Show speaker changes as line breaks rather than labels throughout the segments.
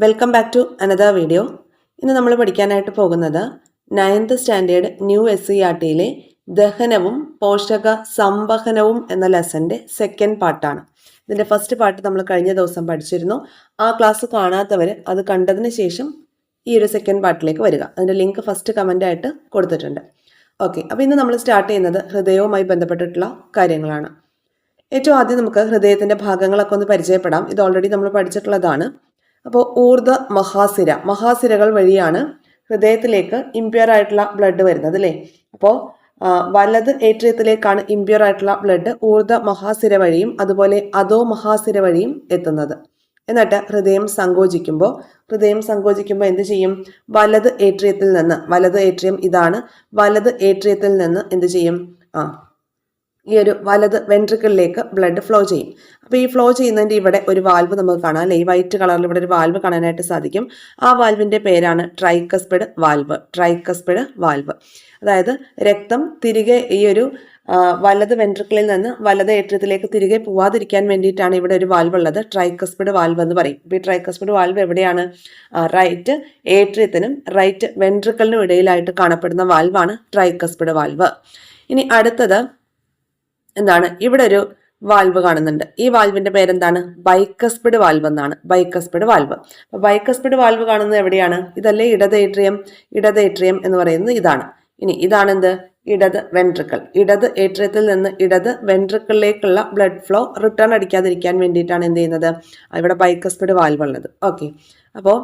Welcome back to another video. ഇന്ന് നമ്മൾ പഠിക്കാനായിട്ട് പോകുന്നത് 9th സ്റ്റാൻഡേർഡ് ന്യൂ SCERTയിലെ ദഹനവും പോഷക സംവഹനവും എന്ന ലെസൻ്റെ സെക്കൻഡ് പാർട്ടാണ്. ഇതിൻ്റെ ഫസ്റ്റ് പാർട്ട് നമ്മൾ കഴിഞ്ഞ ദിവസം പഠിച്ചിരുന്നു. ആ ക്ലാസ് കാണാത്തവർ അത് കണ്ടതിന് ശേഷം ഈ ഒരു സെക്കൻഡ് പാർട്ടിലേക്ക് വരിക. അതിൻ്റെ ലിങ്ക് ഫസ്റ്റ് കമൻ്റായിട്ട് കൊടുത്തിട്ടുണ്ട്. ഓക്കെ, അപ്പോൾ ഇന്ന് നമ്മൾ സ്റ്റാർട്ട് ചെയ്യുന്നത് ഹൃദയവുമായി ബന്ധപ്പെട്ടിട്ടുള്ള കാര്യങ്ങളാണ്. ഏറ്റവും ആദ്യം നമുക്ക് ഹൃദയത്തിൻ്റെ ഭാഗങ്ങളൊക്കെ ഒന്ന് പരിചയപ്പെടാം. ഇത് ഓൾറെഡി നമ്മൾ പഠിച്ചിട്ടുള്ളതാണ്. അപ്പോൾ ഊർധ്വ മഹാസിരകൾ വഴിയാണ് ഹൃദയത്തിലേക്ക് ഇംപ്യൂർ ആയിട്ടുള്ള ബ്ലഡ് വരുന്നത് അല്ലേ. അപ്പോൾ വലത് ഏട്രിയത്തിലേക്കാണ് ഇംപ്യൂർ ആയിട്ടുള്ള ബ്ലഡ് ഊർധ്വ മഹാസിര വഴിയും അതുപോലെ അധോ മഹാസിര വഴിയും എത്തുന്നത്. എന്നിട്ട് ഹൃദയം സങ്കോചിക്കുമ്പോൾ എന്ത് ചെയ്യും? വലത് ഏട്രിയം ഇതാണ്. വലത് ഏട്രിയത്തിൽ നിന്ന് എന്ത് ചെയ്യും? ഈ ഒരു വലത് വെൻട്രിക്കിളിലേക്ക് ബ്ലഡ് ഫ്ലോ ചെയ്യും. അപ്പോൾ ഈ ഫ്ലോ ചെയ്യുന്നതിൻ്റെ ഇവിടെ ഒരു വാൽവ് നമുക്ക് കാണാം അല്ലേ. ഈ വൈറ്റ് കളറിൽ ഇവിടെ ഒരു വാൽവ് കാണാനായിട്ട് സാധിക്കും. ആ വാൽവിൻ്റെ പേരാണ് ട്രൈക്കസ്പിഡ് വാൽവ്. അതായത് രക്തം തിരികെ ഈ ഒരു വലത് വെൻട്രിക്കിളിൽ നിന്ന് വലത് ഏട്രിയത്തിലേക്ക് തിരികെ പോവാതിരിക്കാൻ വേണ്ടിയിട്ടാണ് ഇവിടെ ഒരു വാൽവ് ഉള്ളത്. ട്രൈക്കസ്പിഡ് വാൽവ് എന്ന് പറയും. ഇപ്പോൾ ഈ ട്രൈക്കസ്പിഡ് വാൽവ് എവിടെയാണ്? റൈറ്റ് ഏട്രിയത്തിനും റൈറ്റ് വെൻട്രിക്കിളിനും ഇടയിലായിട്ട് കാണപ്പെടുന്ന വാൽവാണ് ട്രൈക്കസ്പിഡ് വാൽവ്. ഇനി അടുത്തത് എന്താണ്? ഇവിടെ ഒരു വാൽവ് കാണുന്നുണ്ട്. ഈ വാൽവിന്റെ പേരെന്താണ്? ബൈക്കസ്പിഡ് വാൽവ് എന്നാണ്. ബൈക്കസ്പിഡ് വാൽവ് കാണുന്നത് എവിടെയാണ്? ഇതല്ലേ ഇടത് ഏട്രിയം എന്ന് പറയുന്നത് ഇതാണ്. ഇനി ഇതാണെന്ത്? ഇടത് വെൻട്രിക്കിൾ. ഇടത് ഏട്രിയത്തിൽ നിന്ന് ഇടത് വെൻട്രിക്കിളിലേക്കുള്ള ബ്ലഡ് ഫ്ലോ റിട്ടേൺ അടിക്കാതിരിക്കാൻ വേണ്ടിയിട്ടാണ് എന്ത് ചെയ്യുന്നത്? ഇവിടെ ബൈക്കസ്പിഡ് വാൽവ് ഉള്ളത്. ഓക്കെ, അപ്പോൾ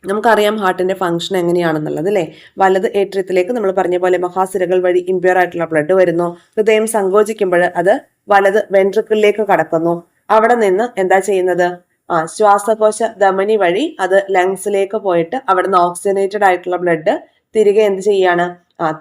നമുക്കറിയാം ഹാർട്ടിന്റെ ഫംഗ്ഷൻ എങ്ങനെയാണെന്നുള്ളത് അല്ലേ. വലത് ഏട്രിയത്തിലേക്ക് നമ്മൾ പറഞ്ഞ പോലെ മഹാസിരകൾ വഴി ഇംപ്യൂർ ആയിട്ടുള്ള ബ്ലഡ് വരുന്നു. ഹൃദയം സങ്കോചിക്കുമ്പോൾ അത് വലത് വെൻട്രിക്കിളിലേക്ക് കടക്കുന്നു. അവിടെ നിന്ന് എന്താ ചെയ്യുന്നത്? ശ്വാസകോശ ധമനി വഴി അത് ലങ്സിലേക്ക് പോയിട്ട് അവിടുന്ന് ഓക്സിജനേറ്റഡ് ആയിട്ടുള്ള ബ്ലഡ് തിരികെ എന്ത് ചെയ്യാണ്?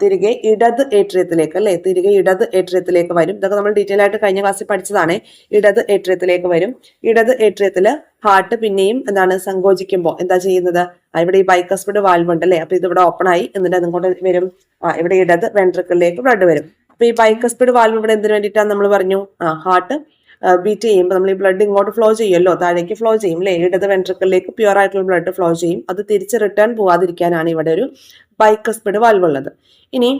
തിരികെ ഇടത് ഏട്രിയത്തിലേക്ക് അല്ലേ. തിരികെ ഇടത് ഏട്രിയത്തിലേക്ക് വരും. ഇതൊക്കെ നമ്മൾ ഡീറ്റെയിൽ ആയിട്ട് കഴിഞ്ഞ ക്ലാസ്സിൽ പഠിച്ചതാണ്. ഇടത് ഏട്രിയത്തിലേക്ക് വരും. ഇടത് ഏട്രിയത്തില് ഹാർട്ട് പിന്നെയും എന്താണ് സങ്കോചിക്കുമ്പോൾ എന്താ ചെയ്യുന്നത്? ഇവിടെ ഈ ബൈക്കസ്പിഡ് വാൽവ് ഉണ്ട് അല്ലേ. അപ്പൊ ഇതിവിടെ ഓപ്പൺ ആയി എന്നിട്ട് അതുകൊണ്ട് വരും ഇവിടെ ഇടത് വെൻട്രിക്കിളിലേക്ക് ബ്ലഡ് വരും. അപ്പൊ ഈ ബൈക്കസ്പിഡ് വാൽവ് ഇവിടെ എന്തിനു വേണ്ടിയിട്ടാണ് നമ്മൾ പറഞ്ഞു? ഹാർട്ട് ബീറ്റ് ചെയ്യുമ്പോൾ നമ്മൾ ഈ ബ്ലഡ് ഇങ്ങോട്ട് ഫ്ലോ ചെയ്യുമല്ലോ, താഴേക്ക് ഫ്ലോ ചെയ്യും അല്ലേ. ഇടത് വെൻട്രിക്കിളിലേക്ക് പ്യുവർ ആയിട്ടുള്ള ബ്ലഡ് ഫ്ലോ ചെയ്യും. അത് തിരിച്ച് റിട്ടേൺ പോവാതിരിക്കാനാണ് ഇവിടെ ഒരു ബൈക്കസ്പിഡ് വാൽവ് ഉള്ളത്. ഇനി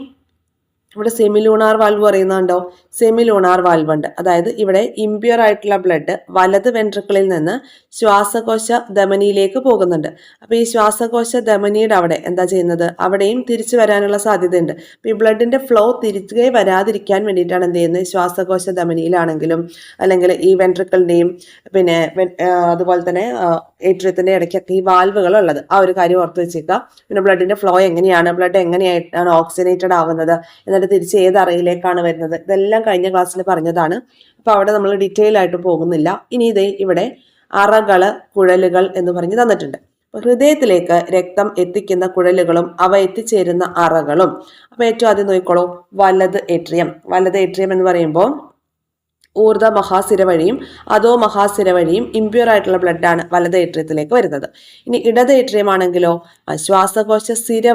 ഇവിടെ സെമിലൂണാർ വാൽവ് പറയുന്നുണ്ടോ? സെമിലൂണാർ വാൽവ് ഉണ്ട്. അതായത് ഇവിടെ ഇംപ്യൂർ ആയിട്ടുള്ള ബ്ലഡ് വലത് വെൻട്രിക്കിളിൽ നിന്ന് ശ്വാസകോശ ധമനിയിലേക്ക് പോകുന്നുണ്ട്. അപ്പോൾ ഈ ശ്വാസകോശ ധമനിയുടെ അവിടെ എന്താ ചെയ്യുന്നത്? അവിടെയും തിരിച്ചു വരാനുള്ള സാധ്യതയുണ്ട്. അപ്പോൾ ഈ ബ്ലഡിന്റെ ഫ്ലോ തിരികെ വരാതിരിക്കാൻ വേണ്ടിയിട്ടാണ് എന്ത് ചെയ്യുന്നത്? ശ്വാസകോശ ധമനിയിലാണെങ്കിലും അല്ലെങ്കിൽ ഈ വെൻട്രിക്കിളിന്റെയും പിന്നെ അതുപോലെ തന്നെ ഏട്രിയത്തിന്റെ ഇടയ്ക്കൊക്കെ ഈ വാൽവുകൾ ഉള്ളത്. ആ ഒരു കാര്യം ഓർത്ത് വെച്ചേക്കുക. പിന്നെ ബ്ലഡിന്റെ ഫ്ലോ എങ്ങനെയാണ്? ബ്ലഡ് എങ്ങനെയായിട്ടാണ് ഓക്സിജനേറ്റഡ് ആവുന്നത്? എന്നിട്ട് തിരിച്ച് ഏത് അറയിലേക്കാണ് വരുന്നത്? ഇതെല്ലാം കഴിഞ്ഞ ക്ലാസ്സിൽ പറഞ്ഞതാണ്. അപ്പൊ അവിടെ നമ്മൾ ഡീറ്റെയിൽ ആയിട്ട് പോകുന്നില്ല. ഇനി ഇതേ ഇവിടെ അറകള് കുഴലുകൾ എന്ന് പറഞ്ഞ് തന്നിട്ടുണ്ട്. അപ്പൊ ഹൃദയത്തിലേക്ക് രക്തം എത്തിക്കുന്ന കുഴലുകളും അവ എത്തിച്ചേരുന്ന അറകളും. അപ്പൊ ഏറ്റവും ആദ്യം നോക്കിക്കോളൂ, വലത് ഏട്രിയം എന്ന് പറയുമ്പോൾ ഊർധ്വ മഹാസിര വഴിയും അധോ മഹാസിര വഴിയും ഇംപ്യൂർ ആയിട്ടുള്ള ബ്ലഡാണ് വലത് ഏട്രിയത്തിലേക്ക് വരുന്നത്. ഇനി ഇടത് ഏട്രിയം ആണെങ്കിലോ ശ്വാസകോശ സിര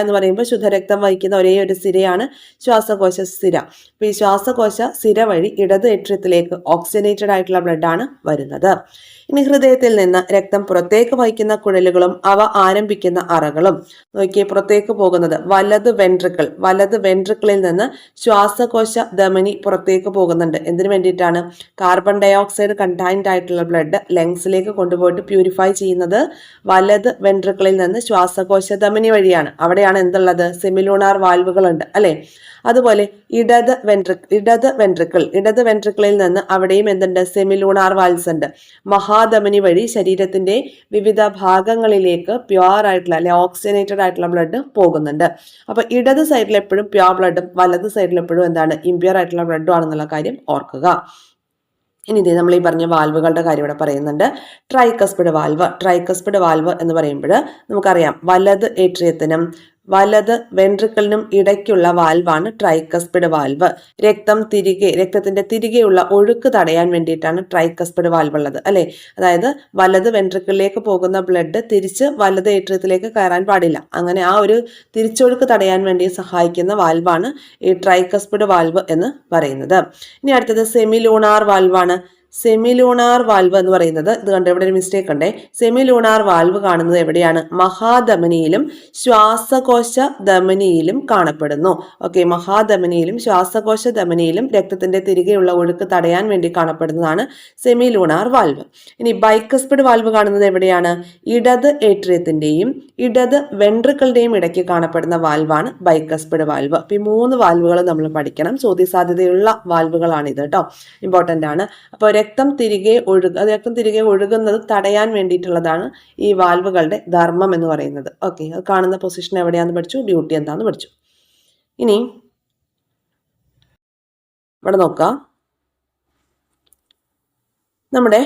എന്ന് പറയുമ്പോൾ ശുദ്ധരക്തം വഹിക്കുന്ന ഒരേ ഒരു സിരയാണ് ശ്വാസകോശ സിര. അപ്പൊ ഈ ശ്വാസകോശ സിര വഴി ഇടത് ഏട്രിയത്തിലേക്ക് ഓക്സിജനേറ്റഡ് ആയിട്ടുള്ള ബ്ലഡാണ് വരുന്നത്. ഇനി ഹൃദയത്തിൽ നിന്ന് രക്തം പുറത്തേക്ക് വഹിക്കുന്ന കുഴലുകളും അവ ആരംഭിക്കുന്ന അറകളും. നോക്കിയേ, പുറത്തേക്ക് പോകുന്നത് വലത് വെൻട്രിക്കിളിൽ നിന്ന് ശ്വാസകോശ ധമനി പുറത്തേക്ക് പോകുന്നുണ്ട്. എന്തിനു വേണ്ടിയിട്ടാണ്? കാർബൺ ഡൈ ഓക്സൈഡ് കണ്ടൈൻഡ് ആയിട്ടുള്ള ബ്ലഡ് ലങ്സിലേക്ക് കൊണ്ടുപോയിട്ട് പ്യൂരിഫൈ ചെയ്യുന്നത് വെൻട്രിക്കിളിൽ നിന്ന് ശ്വാസകോശ ധമനി വഴിയാണ്. അവിടെയാണ് എന്തുള്ളത്? സെമിലൂണാർ വാൽവുകൾ ഉണ്ട് അല്ലെ. അതുപോലെ ഇടത് വെൻട്രിക്കിളിൽ നിന്ന് അവിടെയും എന്തുണ്ട്? സെമിലൂണാർ വാൽവ്സ് ഉണ്ട്. മഹാധമനി വഴി ശരീരത്തിന്റെ വിവിധ ഭാഗങ്ങളിലേക്ക് പ്യുവർ ആയിട്ടുള്ള അല്ലെ ഓക്സിജനേറ്റഡ് ആയിട്ടുള്ള ബ്ലഡ് പോകുന്നുണ്ട്. അപ്പൊ ഇടത് സൈഡിൽ എപ്പോഴും പ്യുവർ ബ്ലഡും വലത് സൈഡിൽ എപ്പോഴും എന്താണ്? ഇംപ്യുവർ ആയിട്ടുള്ള ബ്ലഡും ആണെന്നുള്ള കാര്യം ഓർക്കുക. ഇനി ഇതേ നമ്മൾ ഈ പറഞ്ഞ വാൽവുകളുടെ കാര്യം ഇവിടെ പറയുന്നുണ്ട്. ട്രൈക്കസ്പിഡ് വാൽവ് എന്ന് പറയുമ്പോൾ നമുക്കറിയാം വലത് ഏട്രിയത്തിനും വലത് വെൻട്രിക്കിളിനും ഇടയ്ക്കുള്ള വാൽവാണ് ട്രൈക്കസ്പിഡ് വാൽവ്. രക്തത്തിന്റെ തിരികെയുള്ള ഒഴുക്ക് തടയാൻ വേണ്ടിയിട്ടാണ് ട്രൈക്കസ്പിഡ് വാൽവ് ഉള്ളത് അല്ലെ. അതായത് വലത് വെൻട്രിക്കിളിലേക്ക് പോകുന്ന ബ്ലഡ് തിരിച്ച് വലത് ഏട്രിയത്തിലേക്ക് കയറാൻ പാടില്ല. അങ്ങനെ ആ ഒരു തിരിച്ചൊഴുക്ക് തടയാൻ വേണ്ടി സഹായിക്കുന്ന വാൽവാണ് ഈ ട്രൈക്കസ്പിഡ് വാൽവ് എന്ന് പറയുന്നത്. ഇനി അടുത്തത് സെമിലൂണാർ വാൽവാണ്. സെമിലൂണാർ വാൽവ് എന്ന് പറയുന്നത്, ഇത് കണ്ട് ഇവിടെ ഒരു മിസ്റ്റേക്ക് ഉണ്ടേ, സെമിലൂണാർ വാൽവ് കാണുന്നത് എവിടെയാണ്? മഹാധമനിയിലും ശ്വാസകോശ ധമനിയിലും കാണപ്പെടുന്നു. ഓക്കെ, മഹാധമനിയിലും ശ്വാസകോശ ധമനിയിലും രക്തത്തിന്റെ തിരികെയുള്ള ഒഴുക്ക് തടയാൻ വേണ്ടി കാണപ്പെടുന്നതാണ് സെമിലൂണാർ വാൽവ്. ഇനി ബൈക്കസ്പിഡ് വാൽവ് കാണുന്നത് എവിടെയാണ്? ഇടത് ഏട്രിയത്തിന്റെയും ഇടത് വെൻട്രിക്കിളിന്റെയും ഇടയ്ക്ക് കാണപ്പെടുന്ന വാൽവാണ് ബൈക്കസ്പിഡ് വാൽവ്. അപ്പൊ ഈ 3 വാൽവുകൾ നമ്മൾ പഠിക്കണം. ചോദ്യസാധ്യതയുള്ള വാൽവുകളാണ് ഇത് കേട്ടോ, ഇമ്പോർട്ടൻ്റ് ആണ്. അപ്പോൾ രക്തം തിരികെ ഒഴുകുന്നത് തടയാൻ വേണ്ടിയിട്ടുള്ളതാണ് ഈ വാൽവുകളുടെ ധർമ്മം എന്ന് പറയുന്നത്. ഓക്കെ, അത് കാണുന്ന പൊസിഷൻ എവിടെയാന്ന് പഠിച്ചു, ഡ്യൂട്ടി എന്താന്ന് പഠിച്ചു. ഇനി ഇവിടെ നോക്കാം, നമ്മുടെ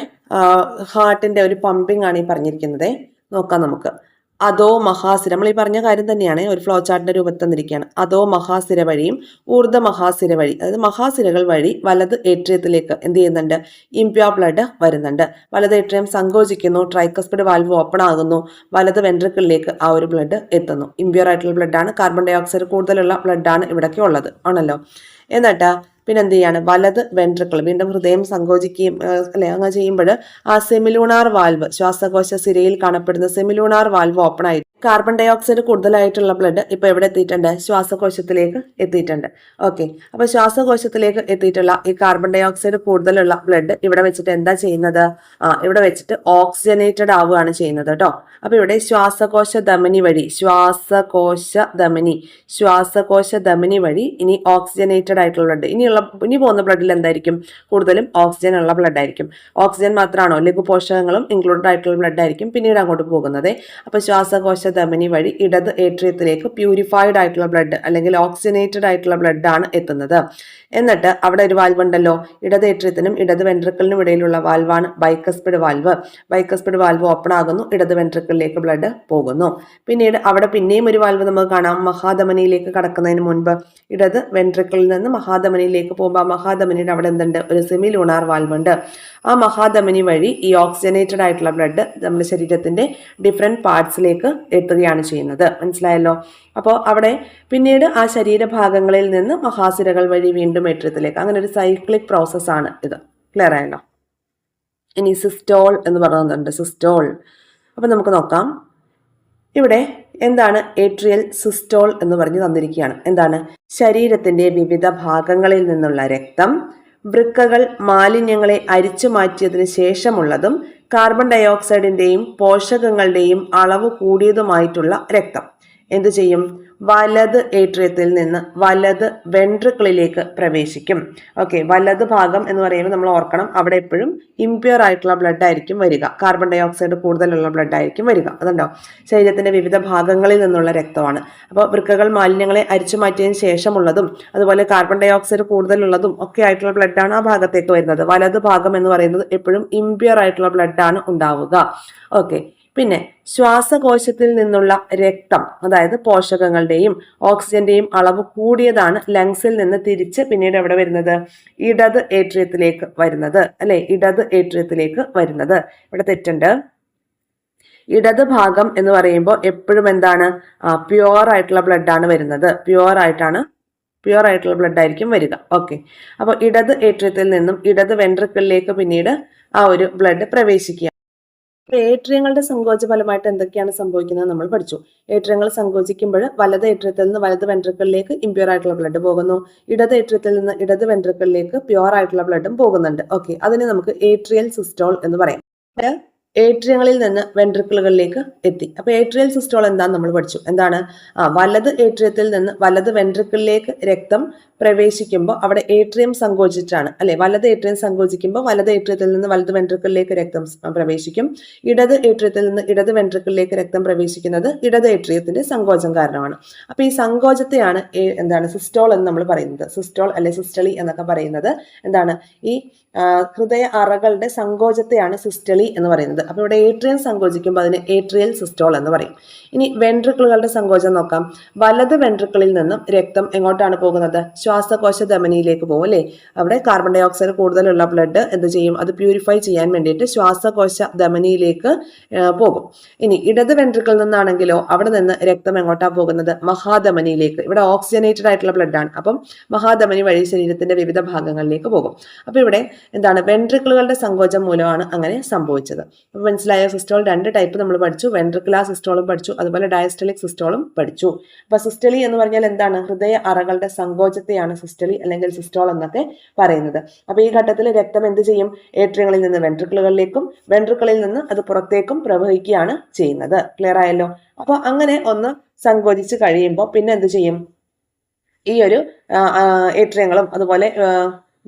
ഹാർട്ടിന്റെ ഒരു പമ്പിംഗ് ആണ് ഈ പറഞ്ഞിരിക്കുന്നത്. നോക്കാം നമുക്ക്. അധോ മഹാസിര, നമ്മൾ ഈ പറഞ്ഞ കാര്യം തന്നെയാണ്, ഒരു ഫ്ലോ ചാർട്ടിന്റെ രൂപത്തിൽ തന്നിരിക്കുകയാണ്. അധോ മഹാസിര വഴിയും ഊർധ്വ മഹാസിര വഴി, അതായത് മഹാസിരകൾ വഴി വലത് ഏട്രിയത്തിലേക്ക് എന്ത് ചെയ്യുന്നുണ്ട്? ഇംപ്യൂർ ബ്ലഡ് വരുന്നുണ്ട്. വലത് ഏട്രിയം സങ്കോചിക്കുന്നു, ട്രൈക്കസ്പിഡ് വാൽവ് ഓപ്പൺ ആകുന്നു, വലത് വെൻട്രിക്കിളിലേക്ക് ആ ഒരു ബ്ലഡ് എത്തുന്നു. ഇംപ്യൂർ ആയിട്ടുള്ള ബ്ലഡാണ്, കാർബൺ ഡൈ ഓക്സൈഡ് കൂടുതലുള്ള ബ്ലഡാണ് ഇവിടേക്ക് ഉള്ളത് ആണല്ലോ. എന്നിട്ട് പിന്നെ എന്ത് ചെയ്യാണ്? വലത് വെൻട്രിക്കിൾ, വീണ്ടും ഹൃദയം സങ്കോചിക്കുകയും അല്ലെ അങ്ങനെ ചെയ്യുമ്പോൾ ആ സെമിലൂണാർ വാൽവ്, ശ്വാസകോശ സിരയിൽ കാണപ്പെടുന്ന സെമിലൂണാർ വാൽവ് ഓപ്പൺ ആയിട്ട് കാർബൺ ഡൈ ഓക്സൈഡ് കൂടുതലായിട്ടുള്ള ബ്ലഡ് ഇപ്പൊ എവിടെ എത്തിയിട്ടുണ്ട്? ശ്വാസകോശത്തിലേക്ക് എത്തിയിട്ടുണ്ട്. ഓക്കെ, അപ്പൊ ശ്വാസകോശത്തിലേക്ക് എത്തിയിട്ടുള്ള ഈ കാർബൺ ഡൈ ഓക്സൈഡ് കൂടുതലുള്ള ബ്ലഡ് ഇവിടെ വെച്ചിട്ട് എന്താ ചെയ്യുന്നത്? ഇവിടെ വെച്ചിട്ട് ഓക്സിജനേറ്റഡ് ആവുകയാണ് ചെയ്യുന്നത് കേട്ടോ. അപ്പൊ ഇവിടെ ശ്വാസകോശ ധമനി വഴി, ശ്വാസകോശ ധമനി വഴി ഇനി ഓക്സിജനേറ്റഡ് ആയിട്ടുള്ള ബ്ലഡ്, ഇനി പോകുന്ന ബ്ലഡിൽ എന്തായിരിക്കും? കൂടുതലും ഓക്സിജൻ ഉള്ള ബ്ലഡ് ആയിരിക്കും. ഓക്സിജൻ മാത്രമാണോ? ലഘുപോഷകങ്ങളും ഇൻക്ലൂഡഡ് ആയിട്ടുള്ള ബ്ലഡ് ആയിരിക്കും പിന്നീട് അങ്ങോട്ട് പോകുന്നത്. അപ്പൊ ശ്വാസകോശ ധമനി വഴി ഇടത് ഏട്രിയത്തിലേക്ക് പ്യൂരിഫൈഡ് ആയിട്ടുള്ള ബ്ലഡ് അല്ലെങ്കിൽ ഓക്സിജനേറ്റഡ് ആയിട്ടുള്ള ബ്ലഡ് ആണ് എത്തുന്നത്. എന്നിട്ട് അവിടെ ഒരു വാൽവ് ഉണ്ടല്ലോ, ഇടത് ഏട്രിയത്തിനും ഇടത് വെൻട്രിക്കിളിനും ഇടയിലുള്ള വാൽവാണ് bicuspid valve. Bicuspid valve open ആകുന്നു, ഇടത് വെൻട്രിക്കിളിലേക്ക് ബ്ലഡ് പോകുന്നു. പിന്നീട് അവിടെ പിന്നെയും ഒരു വാൽവ് നമുക്ക് കാണാം, മഹാധമനിയിലേക്ക് കടക്കുന്നതിന് മുൻപ് ഇടത് വെൻട്രിക്കിളിൽ നിന്ന് മഹാധമനിയിലേക്ക് പോകുമ്പോൾ മഹാധമനിയുടെ അവിടെ എന്തുണ്ട്? ഒരു സെമിലൂണാർ വാൽവ് ഉണ്ട്. ആ മഹാധമനി വഴി ഈ ഓക്സിജനേറ്റഡ് ആയിട്ടുള്ള ബ്ലഡ് നമ്മുടെ ശരീരത്തിന്റെ ഡിഫറെന്റ് പാർട്സിലേക്ക് എത്തുകയാണ് ചെയ്യുന്നത്. മനസ്സിലായല്ലോ? അപ്പോൾ അവിടെ പിന്നീട് ആ ശരീരഭാഗങ്ങളിൽ നിന്ന് മഹാസിരകൾ വഴി വീണ്ടും ഏട്രിയത്തിലേക്ക്, അങ്ങനെ ഒരു സൈക്ലിക് പ്രോസസ്സാണ് ഇത്. ക്ലിയർ ആയല്ലോ? ഇനി സിസ്റ്റോൾ എന്ന് പറയുന്നുണ്ട്, സിസ്റ്റോൾ. അപ്പൊ നമുക്ക് നോക്കാം, ഇവിടെ എന്താണ് ഏട്രിയൽ സിസ്റ്റോൾ എന്ന് പറഞ്ഞ് തന്നിരിക്കുകയാണ്. എന്താണ്? ശരീരത്തിന്റെ വിവിധ ഭാഗങ്ങളിൽ നിന്നുള്ള രക്തം വൃക്കകൾ മാലിന്യങ്ങളെ അരിച്ചു മാറ്റിയതിനു ശേഷമുള്ളതും കാർബൺ ഡൈ ഓക്സൈഡിന്റെയും പോഷകങ്ങളുടെയും അളവ് കൂടിയതുമായിട്ടുള്ള രക്തം എന്തു ചെയ്യും? വലത് ഏട്രിയത്തിൽ നിന്ന് വലത് വെൻട്രിക്കിളിലേക്ക് പ്രവേശിക്കും. ഓക്കെ, വലത് ഭാഗം എന്ന് പറയുമ്പോൾ നമ്മൾ ഓർക്കണം, അവിടെ എപ്പോഴും ഇംപ്യൂർ ആയിട്ടുള്ള ബ്ലഡ് ആയിരിക്കും വരിക, കാർബൺ ഡൈ ഓക്സൈഡ് കൂടുതലുള്ള ബ്ലഡ് ആയിരിക്കും വരിക. അതുണ്ടോ? ശരീരത്തിന്റെ വിവിധ ഭാഗങ്ങളിൽ നിന്നുള്ള രക്തമാണ്. അപ്പോൾ വൃക്കകൾ മാലിന്യങ്ങളെ അരിച്ചു മാറ്റിയതിന് ശേഷമുള്ളതും അതുപോലെ കാർബൺ ഡൈ ഓക്സൈഡ് കൂടുതലുള്ളതും ഒക്കെ ആയിട്ടുള്ള ബ്ലഡാണ് ആ ഭാഗത്തേക്ക് വരുന്നത്. വലത് ഭാഗം എന്ന് പറയുന്നത് എപ്പോഴും ഇംപ്യൂർ ആയിട്ടുള്ള ബ്ലഡാണ് ഉണ്ടാവുക. ഓക്കെ, പിന്നെ ശ്വാസകോശത്തിൽ നിന്നുള്ള രക്തം, അതായത് പോഷകങ്ങളുടെയും ഓക്സിജന്റെയും അളവ് കൂടിയതാണ് ലങ്സിൽ നിന്ന് തിരിച്ച് പിന്നീട് എവിടെ വരുന്നത്? ഇടത് ഏട്രിയത്തിലേക്ക് വരുന്നത് അല്ലെ? ഇടത് ഏട്രിയത്തിലേക്ക് വരുന്നത്. ഇവിടെ തെറ്റുണ്ട്. ഇടത് ഭാഗം എന്ന് പറയുമ്പോൾ എപ്പോഴും എന്താണ്? പ്യുവർ ആയിട്ടുള്ള ബ്ലഡ് ആണ് വരുന്നത്. പ്യുവർ ആയിട്ടുള്ള ബ്ലഡ് ആയിരിക്കും വരിക. ഓക്കെ, അപ്പോൾ ഇടത് ഏട്രിയത്തിൽ നിന്നും ഇടത് വെൻട്രിക്കിളിലേക്ക് പിന്നീട് ആ ഒരു ബ്ലഡ് പ്രവേശിക്കുക. ഏട്രിയങ്ങളുടെ സങ്കോച ഫലമായിട്ട് എന്തൊക്കെയാണ് സംഭവിക്കുന്നത് നമ്മൾ പഠിച്ചു. ഏട്രിയങ്ങൾ സങ്കോചിക്കുമ്പോൾ വലത് ഏട്രിയത്തിൽ നിന്ന് വലത് വെൻട്രിക്കിളിലേക്ക് ഇംപ്യൂർ ആയിട്ടുള്ള ബ്ലഡ് പോകുന്നു, ഇടത് ഏട്രിയത്തിൽ നിന്ന് ഇടത് വെൻട്രിക്കിളിലേക്ക് പ്യുവർ ആയിട്ടുള്ള ബ്ലഡും പോകുന്നുണ്ട്. ഓക്കെ, അതിനെ നമുക്ക് ഏട്രിയൽ സിസ്റ്റോൾ എന്ന് പറയാം. ഏട്രിയങ്ങളിൽ നിന്ന് വെൻട്രിക്കിളുകളിലേക്ക് എത്തി. അപ്പൊ ഏട്രിയൽ സിസ്റ്റോൾ എന്താന്ന് നമ്മൾ പഠിച്ചു. എന്താണ്? വലത് ഏട്രിയത്തിൽ നിന്ന് വലത് വെൻട്രിക്കിളിലേക്ക് രക്തം പ്രവേശിക്കുമ്പോൾ അവിടെ ഏട്രിയം സങ്കോചിച്ചാണ് അല്ലെ? വലത് ഏട്രിയം സങ്കോചിക്കുമ്പോൾ വലത് ഏട്രിയത്തിൽ നിന്ന് വലത് വെൻട്രിക്കിളിലേക്ക് രക്തം പ്രവേശിക്കും. ഇടത് ഏട്രിയത്തിൽ നിന്ന് ഇടത് വെൻട്രിക്കിളിലേക്ക് രക്തം പ്രവേശിക്കുന്നത് ഇടത് ഏട്രിയത്തിന്റെ സങ്കോചം കാരണമാണ്. അപ്പൊ ഈ സങ്കോചത്തെയാണ് എന്താണ്? സിസ്റ്റോൾ എന്ന് നമ്മൾ പറയുന്നത്. സിസ്റ്റോൾ അല്ലെ സിസ്റ്റളി എന്നൊക്കെ പറയുന്നത് എന്താണ്? ഈ ഹൃദയ അറകളുടെ സങ്കോചത്തെയാണ് സിസ്റ്റളി എന്ന് പറയുന്നത്. സങ്കോചിക്കുന്നത്. അപ്പോൾ ഇവിടെ ഏട്രിയം സങ്കോചിക്കുമ്പോൾ അതിന് ഏട്രിയൽ സിസ്റ്റോൾ എന്ന് പറയും. ഇനി വെൻട്രിക്കിളുകളുടെ സങ്കോചം നോക്കാം. വലത് വെൻട്രിക്കിളിൽ നിന്നും രക്തം എങ്ങോട്ടാണ് പോകുന്നത്? ശ്വാസകോശ ധമനിയിലേക്ക് പോകും അല്ലേ. അവിടെ കാർബൺ ഡൈ ഓക്സൈഡ് കൂടുതലുള്ള ബ്ലഡ് എന്ത് ചെയ്യും? അത് പ്യൂരിഫൈ ചെയ്യാൻ വേണ്ടിയിട്ട് ശ്വാസകോശ ധമനിയിലേക്ക് പോകും. ഇനി ഇടത് വെൻട്രിക്കിളിൽ നിന്നാണെങ്കിലോ അവിടെ നിന്ന് രക്തം എങ്ങോട്ടാണ് പോകുന്നത്? മഹാധമനിയിലേക്ക്. ഇവിടെ ഓക്സിജനേറ്റഡ് ആയിട്ടുള്ള ബ്ലഡ് ആണ്. അപ്പം മഹാധമനി വഴി ശരീരത്തിന്റെ വിവിധ ഭാഗങ്ങളിലേക്ക് പോകും. അപ്പൊ ഇവിടെ എന്താണ്? വെൻട്രിക്കിളുകളുടെ സങ്കോചം മൂലമാണ് അങ്ങനെ സംഭവിച്ചത്. അപ്പൊ മനസ്സിലായ? സിസ്റ്റോൾ 2 ടൈപ്പ് നമ്മൾ പഠിച്ചു. വെൻട്രിക്കുലാർ സിസ്റ്റോളും പഠിച്ചു, അതുപോലെ ഡയസ്റ്റലിക് സിസ്റ്റോളും പഠിച്ചു. അപ്പൊ സിസ്റ്റളി എന്ന് പറഞ്ഞാൽ എന്താണ്? ഹൃദയ അറകളുടെ സങ്കോചത്തെയാണ് സിസ്റ്റളി അല്ലെങ്കിൽ സിസ്റ്റോൾ എന്നൊക്കെ പറയുന്നത്. അപ്പൊ ഈ ഘട്ടത്തിൽ രക്തം എന്ത് ചെയ്യും? ഏട്രിയങ്ങളിൽ നിന്ന് വെൻട്രിക്കിളുകളിലേക്കും വെൻട്രിക്കിളിൽ നിന്ന് അത് പുറത്തേക്കും പ്രവഹിക്കുകയാണ് ചെയ്യുന്നത്. ക്ലിയർ ആയല്ലോ? അപ്പൊ അങ്ങനെ ഒന്ന് സങ്കോചിച്ച് കഴിയുമ്പോൾ പിന്നെ എന്ത് ചെയ്യും? ഈ ഒരു ഏട്രിയങ്ങളും അതുപോലെ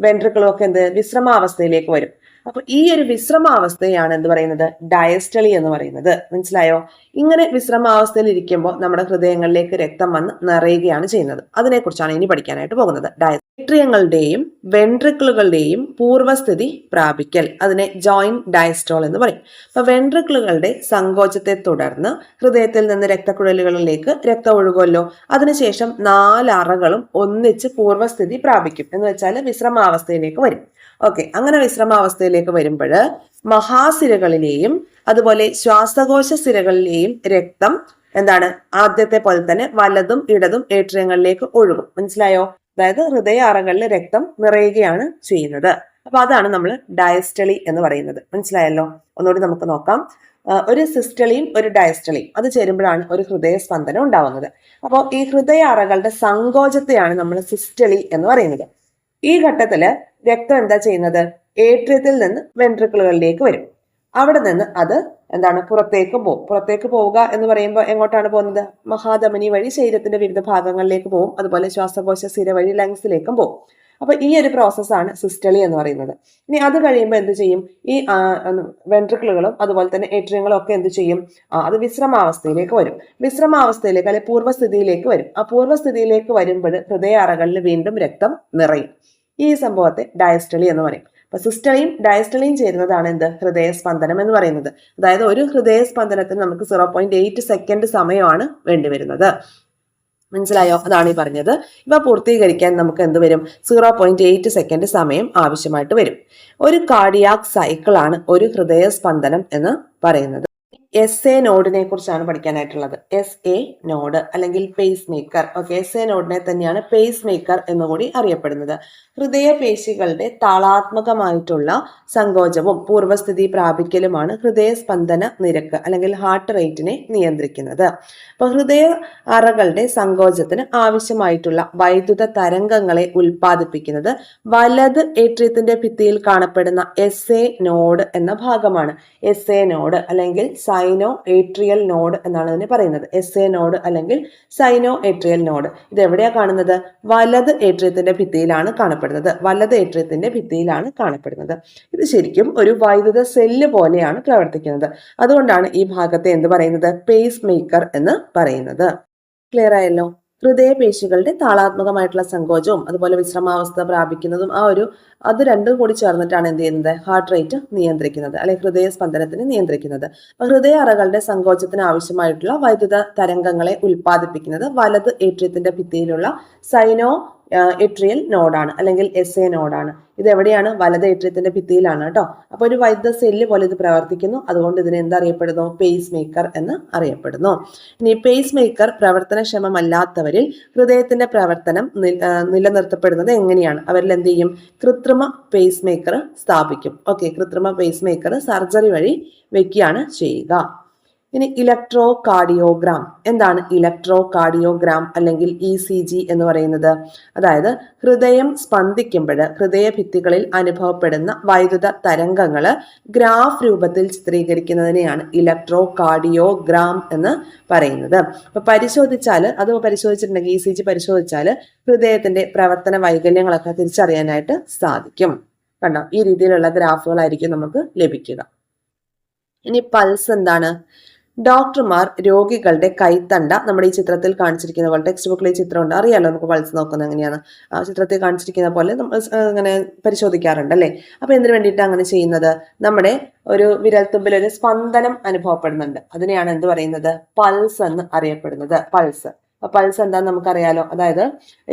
വെൻട്രിക്കിളും ഒക്കെ എന്ത് വിശ്രമാവസ്ഥയിലേക്ക് വരും. അപ്പൊ ഈ ഒരു വിശ്രമാവസ്ഥയാണ് എന്ത് പറയുന്നത്? ഡയസ്റ്റളി എന്ന് പറയുന്നത്. മനസ്സിലായോ? ഇങ്ങനെ വിശ്രമാവസ്ഥയിൽ ഇരിക്കുമ്പോൾ നമ്മുടെ ഹൃദയങ്ങളിലേക്ക് രക്തം വന്ന് നിറയുകയാണ് ചെയ്യുന്നത്. അതിനെക്കുറിച്ചാണ് ഇനി പഠിക്കാനായിട്ട് പോകുന്നത്. ഏട്രിയങ്ങളുടെയും വെൻട്രിക്കിളുകളുടെയും പൂർവ്വസ്ഥിതി പ്രാപിക്കൽ, അതിനെ ജോയിന്റ് ഡയസ്റ്റോൾ എന്ന് പറയും. അപ്പൊ വെൻട്രിക്കിളുകളുടെ സങ്കോചത്തെ തുടർന്ന് ഹൃദയത്തിൽ നിന്ന് രക്തക്കുഴലുകളിലേക്ക് രക്തം ഒഴുകുമല്ലോ. അതിനുശേഷം 4 അറകളും ഒന്നിച്ച് പൂർവ്വസ്ഥിതി പ്രാപിക്കും. എന്ന് വെച്ചാൽ വിശ്രമാവസ്ഥയിലേക്ക് വരും. ഓക്കെ, അങ്ങനെ വിശ്രമാവസ്ഥയിലേക്ക് വരുമ്പോൾ മഹാസിരകളിലെയും അതുപോലെ ശ്വാസകോശ സിരകളിലെയും രക്തം എന്താണ്? ആദ്യത്തെ പോലെ തന്നെ വലതും ഇടതും ഏട്രിയങ്ങളിലേക്ക് ഒഴുകും. മനസ്സിലായോ? അതായത് ഹൃദയ അറകളിൽ രക്തം നിറയുകയാണ് ചെയ്യുന്നത്. അപ്പൊ അതാണ് നമ്മൾ ഡയസ്റ്റളി എന്ന് പറയുന്നത്. മനസ്സിലായല്ലോ? ഒന്നുകൂടി നമുക്ക് നോക്കാം. ഒരു സിസ്റ്റളിയും ഒരു ഡയസ്റ്റളിയും അത് ചേരുമ്പോഴാണ് ഒരു ഹൃദയ സ്പന്ദനം ഉണ്ടാവുന്നത്. അപ്പോൾ ഈ ഹൃദയ അറകളുടെ സങ്കോചത്തെയാണ് നമ്മൾ സിസ്റ്റളി എന്ന് പറയുന്നത്. ഈ ഘട്ടത്തില് രക്തം എന്താ ചെയ്യുന്നത്? ഏട്രിയത്തിൽ നിന്ന് വെൻട്രിക്കിളുകളിലേക്ക് വരും. അവിടെ നിന്ന് അത് എന്താണ്? പുറത്തേക്ക് പോകും. പുറത്തേക്ക് പോവുക എന്ന് പറയുമ്പോൾ എങ്ങോട്ടാണ് പോകുന്നത്? മഹാധമനി വഴി ശരീരത്തിന്റെ വിവിധ ഭാഗങ്ങളിലേക്ക് പോകും. അതുപോലെ ശ്വാസകോശ സിര വഴി ലങ്സിലേക്കും പോകും. അപ്പൊ ഈ ഒരു പ്രോസസ്സാണ് സിസ്റ്റളി എന്ന് പറയുന്നത്. ഇനി അത് കഴിയുമ്പോൾ എന്ത് ചെയ്യും? ഈ വെൻട്രിക്കിളുകളും അതുപോലെ തന്നെ ഏട്രിയങ്ങളും ഒക്കെ എന്ത് ചെയ്യും? അത് വിശ്രമാവസ്ഥയിലേക്ക് വരും. വിശ്രമാവസ്ഥയിലേക്ക് അല്ലെങ്കിൽ പൂർവ്വസ്ഥിതിയിലേക്ക് വരും. ആ പൂർവ്വസ്ഥിതിയിലേക്ക് വരുമ്പോൾ ഹൃദയ അറകളിൽ വീണ്ടും രക്തം നിറയും. ഈ സംഭവത്തെ ഡയസ്റ്റളി എന്ന് പറയും. അപ്പൊ സിസ്റ്റളിയും ഡയസ്റ്റളിയും ചേരുന്നതാണ് എന്ത്? ഹൃദയ സ്പന്ദനം എന്ന് പറയുന്നത്. അതായത് ഒരു ഹൃദയ സ്പന്ദനത്തിന് നമുക്ക് 0.8 സെക്കൻഡ് സമയമാണ് വേണ്ടിവരുന്നത്. മനസ്സിലായോ? അതാണ് ഈ പറഞ്ഞത്. ഇവ പൂർത്തീകരിക്കാൻ നമുക്ക് എന്ത് വരും? 0.8 സെക്കൻഡ് സമയം ആവശ്യമായിട്ട് വരും. ഒരു കാർഡിയാക് സൈക്കിളാണ് ഒരു ഹൃദയ സ്പന്ദനം എന്ന് പറയുന്നത്. SA നോഡിനെ കുറിച്ചാണ് പഠിക്കാനായിട്ടുള്ളത്. SA നോഡ് അല്ലെങ്കിൽ പേസ് മേക്കർ. ഓക്കെ, SA നോഡിനെ തന്നെയാണ് പേസ് മേക്കർ എന്നുകൂടി അറിയപ്പെടുന്നത്. ഹൃദയപേശികളുടെ താളാത്മകമായിട്ടുള്ള സങ്കോചവും പൂർവ്വസ്ഥിതി പ്രാപിക്കലുമാണ് ഹൃദയ സ്പന്ദന നിരക്ക് അല്ലെങ്കിൽ ഹാർട്ട് റേറ്റിനെ നിയന്ത്രിക്കുന്നത്. അപ്പോൾ ഹൃദയ അറകളുടെ സങ്കോചത്തിന് ആവശ്യമായിട്ടുള്ള വൈദ്യുത തരംഗങ്ങളെ ഉൽപ്പാദിപ്പിക്കുന്നത് വലത് ഏട്രിയത്തിന്റെ ഭിത്തിയിൽ കാണപ്പെടുന്ന SA നോഡ് എന്ന ഭാഗമാണ്. SA നോഡ് അല്ലെങ്കിൽ സൈനോ ഏട്രിയൽ നോഡ് എന്നാണ് ഇതിനെ പറയുന്നത്. SA നോഡ് അല്ലെങ്കിൽ സൈനോ ഏട്രിയൽ നോഡ് ഇത് എവിടെയാണ് കാണുന്നത്? വലത് ഏട്രിയത്തിന്റെ ഭിത്തിയിലാണ് കാണപ്പെടുന്നത്. വലത് ഏട്രിയത്തിന്റെ ഭിത്തിയിലാണ് കാണപ്പെടുന്നത്. ഇത് ശരിക്കും ഒരു വൈദ്യുത സെല്ല് പോലെയാണ് പ്രവർത്തിക്കുന്നത്. അതുകൊണ്ടാണ് ഈ ഭാഗത്തെ എന്ത് പറയുന്നത്? പേസ് മേക്കർ എന്ന് പറയുന്നത്. ക്ലിയർ ആയല്ലോ? ഹൃദയപേശികളുടെ താളാത്മകമായിട്ടുള്ള സങ്കോചവും അതുപോലെ വിശ്രമാവസ്ഥ പ്രാപിക്കുന്നതും അത് രണ്ടും കൂടി ചേർന്നിട്ടാണ് എന്ത് ചെയ്യുന്നത്? ഹാർട്ട് റേറ്റ് നിയന്ത്രിക്കുന്നത് അല്ലെങ്കിൽ ഹൃദയ സ്പന്ദനത്തിന് നിയന്ത്രിക്കുന്നത്. അപ്പൊ ഹൃദയ അറകളുടെ സങ്കോചത്തിന് ആവശ്യമായിട്ടുള്ള വൈദ്യുത തരംഗങ്ങളെ ഉൽപ്പാദിപ്പിക്കുന്നത് വലത് ഏട്രിയത്തിന്റെ ഭിത്തിയിലുള്ള സൈനോ ഏട്രിയൽ നോഡാണ് അല്ലെങ്കിൽ SA നോഡാണ്. ഇത് എവിടെയാണ്? വലത് ഏട്രിയത്തിന്റെ ഭിത്തിയിലാണ് കേട്ടോ. അപ്പൊ ഒരു വൈദ്യുത സെല്ല് പോലെ ഇത് പ്രവർത്തിക്കുന്നു. അതുകൊണ്ട് ഇതിനെ എന്തറിയപ്പെടുന്നു? പേസ് മേക്കർ എന്ന് അറിയപ്പെടുന്നു. ഇനി പേസ് മേക്കർ പ്രവർത്തനക്ഷമമല്ലാത്തവരിൽ ഹൃദയത്തിന്റെ പ്രവർത്തനം നിലനിർത്തപ്പെടുന്നത് എങ്ങനെയാണ്? അവരിൽ എന്ത് ചെയ്യും? കൃത്രിമ പേസ് മേക്കർ സ്ഥാപിക്കും. ഓക്കെ, കൃത്രിമ പേസ് മേക്കർ സർജറി വഴി വെക്കുകയാണ് ചെയ്യുക. ഇനി ഇലക്ട്രോ കാർഡിയോഗ്രാം. എന്താണ് ഇലക്ട്രോ കാർഡിയോഗ്രാം അല്ലെങ്കിൽ ECG എന്ന് പറയുന്നത്? അതായത് ഹൃദയം സ്പന്ദിക്കുമ്പോൾ ഹൃദയഭിത്തികളിൽ അനുഭവപ്പെടുന്ന വൈദ്യുത തരംഗങ്ങൾ ഗ്രാഫ് രൂപത്തിൽ ചിത്രീകരിക്കുന്നതിനെയാണ് ഇലക്ട്രോ കാർഡിയോഗ്രാം എന്ന് പറയുന്നത്. അപ്പൊ പരിശോധിച്ചിട്ടുണ്ടെങ്കിൽ ECG പരിശോധിച്ചാൽ ഹൃദയത്തിന്റെ പ്രവർത്തന വൈകല്യങ്ങളൊക്കെ തിരിച്ചറിയാനായിട്ട് സാധിക്കും. കണ്ടോ? ഈ രീതിയിലുള്ള ഗ്രാഫുകളായിരിക്കും നമുക്ക് ലഭിക്കുക. ഇനി പൾസ് എന്താണ്? ഡോക്ടർമാർ രോഗികളുടെ കൈത്തണ്ട നമ്മുടെ ഈ ചിത്രത്തിൽ കാണിച്ചിരിക്കുന്ന പോലെ ടെക്സ്റ്റ് ബുക്കിൽ ഈ ചിത്രമുണ്ട്, അറിയാലോ നമുക്ക് പൾസ് നോക്കുന്നത് എങ്ങനെയാണ്. ആ ചിത്രത്തിൽ കാണിച്ചിരിക്കുന്ന പോലെ നമ്മൾ ഇങ്ങനെ പരിശോധിക്കാറുണ്ട് അല്ലേ. അപ്പോൾ എന്തിനു വേണ്ടിയിട്ടാണ് അങ്ങനെ ചെയ്യുന്നത്? നമ്മുടെ ഒരു വിരൽത്തുമ്പിൽ ഒരു സ്പന്ദനം അനുഭവപ്പെടുന്നുണ്ട്, അതിനെയാണ് എന്ത് പറയുന്നത്? പൾസ് എന്ന് അറിയപ്പെടുന്നത്. പൾസ് എന്താന്ന് നമുക്കറിയാലോ. അതായത്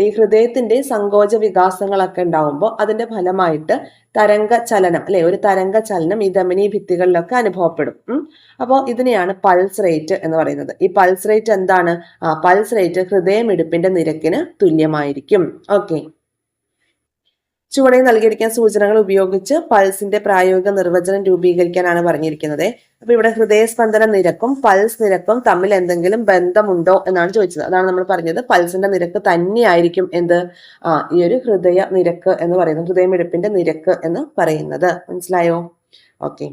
ഈ ഹൃദയത്തിന്റെ സങ്കോച വികാസങ്ങളൊക്കെ ഉണ്ടാവുമ്പോൾ അതിന്റെ ഫലമായിട്ട് തരംഗ ചലനം അല്ലെ, ഒരു തരംഗ ചലനം ഈ ധമനി ഭിത്തികളിലൊക്കെ അനുഭവപ്പെടും. അപ്പോൾ ഇതിനെയാണ് പൾസ് റേറ്റ് എന്ന് പറയുന്നത്. ഈ പൾസ് റേറ്റ് എന്താണ്? പൾസ് റേറ്റ് ഹൃദയമിടിപ്പിന്റെ നിരക്കിന് തുല്യമായിരിക്കും. ഓക്കെ, ചുവടെ നൽകിയിരിക്കുന്ന സൂചനകൾ ഉപയോഗിച്ച് പൾസിന്റെ പ്രായോഗിക നിർവചനം രൂപീകരിക്കാനാണ് പറഞ്ഞിരിക്കുന്നത്. അപ്പൊ ഇവിടെ ഹൃദയസ്പന്ദന നിരക്കും പൾസ് നിരക്കും തമ്മിൽ എന്തെങ്കിലും ബന്ധമുണ്ടോ എന്നാണ് ചോദിച്ചത്. അതാണ് നമ്മൾ പറഞ്ഞത്, പൾസിന്റെ നിരക്ക് തന്നെയായിരിക്കും എന്ത്? ഈ ഒരു ഹൃദയ നിരക്ക് എന്ന് പറയുന്നത്, ഹൃദയമിടിപ്പിന്റെ നിരക്ക് എന്ന് പറയുന്നത്. മനസ്സിലായോ? ഓക്കെ,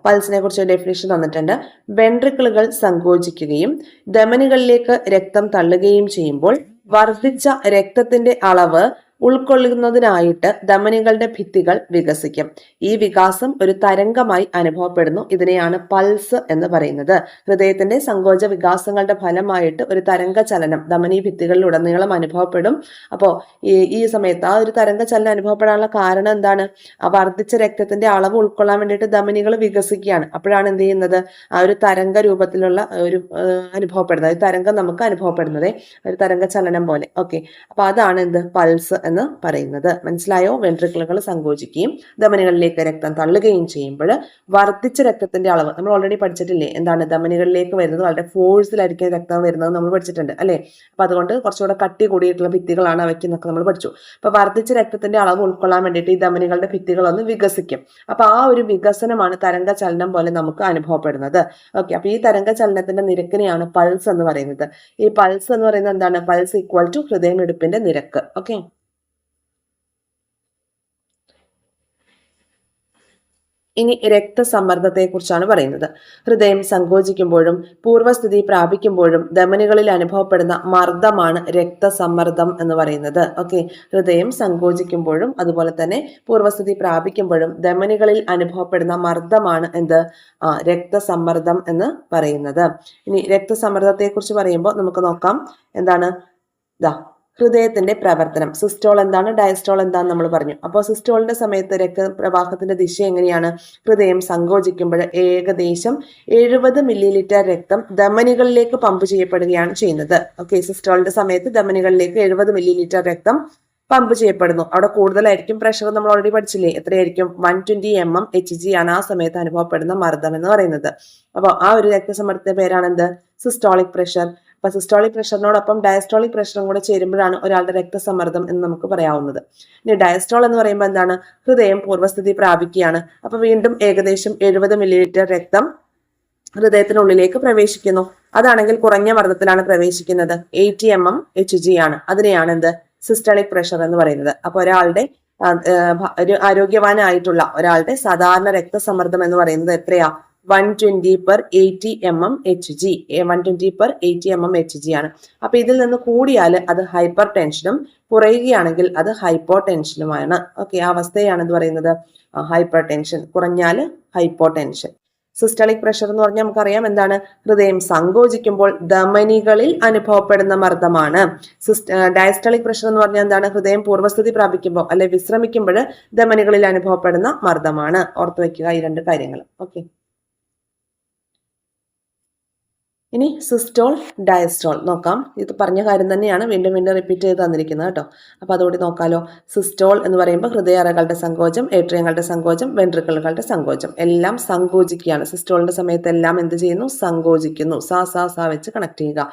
പൾസിനെ കുറിച്ച് ഡെഫിനിഷൻ തന്നിട്ടുണ്ട്. വെൻട്രിക്കിളുകൾ സങ്കോചിക്കുകയും ധമനികളിലേക്ക് രക്തം തള്ളുകയും ചെയ്യുമ്പോൾ വർദ്ധിച്ച രക്തത്തിന്റെ അളവ് ഉൾക്കൊള്ളുന്നതിനായിട്ട് ധമനികളുടെ ഭിത്തികൾ വികസിക്കും. ഈ വികാസം ഒരു തരംഗമായി അനുഭവപ്പെടുന്നു. ഇതിനെയാണ് പൾസ് എന്ന് പറയുന്നത്. ഹൃദയത്തിന്റെ സങ്കോച വികാസങ്ങളുടെ ഫലമായിട്ട് ഒരു തരംഗ ചലനം ധമനി ഭിത്തികളിലുടനീളം അനുഭവപ്പെടും. അപ്പോൾ ഈ സമയത്ത് ആ ഒരു തരംഗ ചലനം അനുഭവപ്പെടാനുള്ള കാരണം എന്താണ്? ആ വർദ്ധിച്ച രക്തത്തിന്റെ അളവ് ഉൾക്കൊള്ളാൻ വേണ്ടിയിട്ട് ധമനികൾ വികസിക്കുകയാണ്. അപ്പോഴാണ് എന്ത് ചെയ്യുന്നത്? ആ ഒരു തരംഗ രൂപത്തിലുള്ള ഒരു അനുഭവപ്പെടുന്നത്, ഒരു തരംഗം നമുക്ക് അനുഭവപ്പെടുന്നത്, ഒരു തരംഗ ചലനം പോലെ. ഓക്കെ, അപ്പൊ അതാണ് എന്ത്? പൾസ് എന്ന് പറയുന്നത്. മനസ്സിലായോ? വെൻട്രിക്കിളുകൾ സങ്കോചിക്കുകയും ധമനികളിലേക്ക് രക്തം തള്ളുകയും ചെയ്യുമ്പോൾ വർദ്ധിച്ച രക്തത്തിന്റെ അളവ് നമ്മൾ ഓൾറെഡി പഠിച്ചിട്ടില്ലേ? എന്താണ്? ധമനികളിലേക്ക് വരുന്നത് വളരെ ഫോഴ്സിലായിരിക്കും രക്തം വരുന്നത് നമ്മൾ പഠിച്ചിട്ടുണ്ട് അല്ലെ. അപ്പൊ അതുകൊണ്ട് കുറച്ചുകൂടെ കട്ടി കൂടിയിട്ടുള്ള ഭിത്തികളാണ് അവയ്ക്ക് എന്നൊക്കെ നമ്മൾ പഠിച്ചു. അപ്പൊ വർദ്ധിച്ച രക്തത്തിന്റെ അളവ് ഉൾക്കൊള്ളാൻ വേണ്ടിയിട്ട് ഈ ധമനികളുടെ ഭിത്തികളൊന്ന് വികസിക്കും. അപ്പൊ ആ ഒരു വികസനമാണ് തരംഗ ചലനം പോലെ നമുക്ക് അനുഭവപ്പെടുന്നത്. ഓക്കെ, അപ്പൊ ഈ തരംഗ ചലനത്തിന്റെ നിരക്കിനെയാണ് പൾസ് എന്ന് പറയുന്നത്. ഈ പൾസ് എന്ന് പറയുന്നത് എന്താണ്? പൾസ് ഈക്വൽ ടു ഹൃദയമിടിപ്പിന്റെ നിരക്ക്. ഓക്കെ, ഇനി രക്തസമ്മർദ്ദത്തെ കുറിച്ചാണ് പറയുന്നത്. ഹൃദയം സങ്കോചിക്കുമ്പോഴും പൂർവ്വസ്ഥിതി പ്രാപിക്കുമ്പോഴും ധമനികളിൽ അനുഭവപ്പെടുന്ന മർദ്ദമാണ് രക്തസമ്മർദ്ദം എന്ന് പറയുന്നത്. ഓക്കെ, ഹൃദയം സങ്കോചിക്കുമ്പോഴും അതുപോലെ തന്നെ പൂർവ്വസ്ഥിതി പ്രാപിക്കുമ്പോഴും ധമനികളിൽ അനുഭവപ്പെടുന്ന മർദ്ദമാണ് എന്ത്? രക്തസമ്മർദ്ദം എന്ന് പറയുന്നത്. ഇനി രക്തസമ്മർദ്ദത്തെ കുറിച്ച് പറയുമ്പോൾ നമുക്ക് നോക്കാം. എന്താണ്? ഹൃദയത്തിന്റെ പ്രവർത്തനം. സിസ്റ്റോൾ എന്താണ്, ഡയസ്റ്റോൾ എന്താന്ന് നമ്മൾ പറഞ്ഞു. അപ്പോൾ സിസ്റ്റോളിന്റെ സമയത്ത് രക്തപ്രവാഹത്തിന്റെ ദിശ എങ്ങനെയാണ്? ഹൃദയം സങ്കോചിക്കുമ്പോൾ ഏകദേശം 70 മില്ലിലിറ്റർ രക്തം ധമനികളിലേക്ക് പമ്പ് ചെയ്യപ്പെടുകയാണ് ചെയ്യുന്നത്. ഓക്കെ, സിസ്റ്റോളിന്റെ സമയത്ത് ധമനികളിലേക്ക് 70 മില്ലിലിറ്റർ രക്തം പമ്പ് ചെയ്യപ്പെടുന്നു. അവിടെ കൂടുതലായിരിക്കും പ്രഷർ. നമ്മൾ ഓൾറെഡി പഠിച്ചില്ലേ? എത്രയായിരിക്കും? 120 mmHg ആണ് ആ സമയത്ത് അനുഭവപ്പെടുന്ന മർദ്ദം എന്ന് പറയുന്നത്. അപ്പോൾ ആ ഒരു രക്തസമ്മർദ്ദത്തിന്റെ പേരാണ് എന്ത്? Systolic pressure. അപ്പൊ സിസ്റ്റോളിക് പ്രഷറിനോടൊപ്പം ഡയസ്റ്റോളിക് പ്രഷറും കൂടെ ചേരുമ്പോഴാണ് ഒരാളുടെ രക്തസമ്മർദ്ദം എന്ന് നമുക്ക് പറയാവുന്നത്. ഇനി ഡയസ്റ്റോൾ എന്ന് പറയുമ്പോൾ എന്താണ്? ഹൃദയം പൂർവ്വസ്ഥിതി പ്രാപിക്കുകയാണ്. അപ്പൊ വീണ്ടും ഏകദേശം 70 മില്ലിലിറ്റർ രക്തം ഹൃദയത്തിനുള്ളിലേക്ക് പ്രവേശിക്കുന്നു. അതാണെങ്കിൽ കുറഞ്ഞ മർദ്ദത്തിലാണ് പ്രവേശിക്കുന്നത്. 80 mmHg ആണ്. അതിനെയാണ് എന്ത്? സിസ്റ്റോളിക് പ്രഷർ എന്ന് പറയുന്നത്. അപ്പൊ ഒരാളുടെ ഒരു ആരോഗ്യവാനായിട്ടുള്ള ഒരാളുടെ സാധാരണ രക്തസമ്മർദ്ദം എന്ന് പറയുന്നത് എത്രയാ? 120/80 mmHg. 120/80 mmHg ആണ്. അപ്പൊ ഇതിൽ നിന്ന് കൂടിയാൽ അത് ഹൈപ്പർ ടെൻഷനും കുറയുകയാണെങ്കിൽ അത് ഹൈപ്പോ ടെൻഷനുമാണ്. ഓക്കെ, ആ അവസ്ഥയാണ് എന്ന് പറയുന്നത് ഹൈപ്പർ ടെൻഷൻ. കുറഞ്ഞാൽ ഹൈപ്പോ ടെൻഷൻ. സിസ്റ്റോളിക് പ്രഷർ എന്ന് പറഞ്ഞാൽ നമുക്കറിയാം എന്താണ്? ഹൃദയം സങ്കോചിക്കുമ്പോൾ ധമനികളിൽ അനുഭവപ്പെടുന്ന മർദ്ദമാണ്. ഡയസ്റ്റോളിക് പ്രഷർ എന്ന് പറഞ്ഞാൽ എന്താണ്? ഹൃദയം പൂർവ്വസ്ഥിതി പ്രാപിക്കുമ്പോൾ അല്ലെ വിശ്രമിക്കുമ്പോൾ ധമനികളിൽ അനുഭവപ്പെടുന്ന മർദ്ദമാണ്. ഓർത്തു വെക്കുക ഈ രണ്ട് കാര്യങ്ങൾ. ഓക്കെ, ഇനി സിസ്റ്റോൾ ഡയസ്റ്റോൾ നോക്കാം. ഇത് പറഞ്ഞ കാര്യം തന്നെയാണ് വീണ്ടും വീണ്ടും റിപ്പീറ്റ് ചെയ്ത് തന്നിരിക്കുന്നത് കേട്ടോ. അപ്പോൾ അതുകൂടി നോക്കാലോ. സിസ്റ്റോൾ എന്ന് പറയുമ്പോൾ ഹൃദയാറകളുടെ സങ്കോചം, ഏട്രിയങ്ങളുടെ സങ്കോചം, വെൻട്രിക്കിളുകളുടെ സങ്കോചം എല്ലാം സങ്കോചിക്കുകയാണ്. സിസ്റ്റോളിന്റെ സമയത്ത് എല്ലാം എന്ത് ചെയ്യുന്നു? സങ്കോചിക്കുന്നു. സാ വെച്ച് കണക്ട് ചെയ്യുക.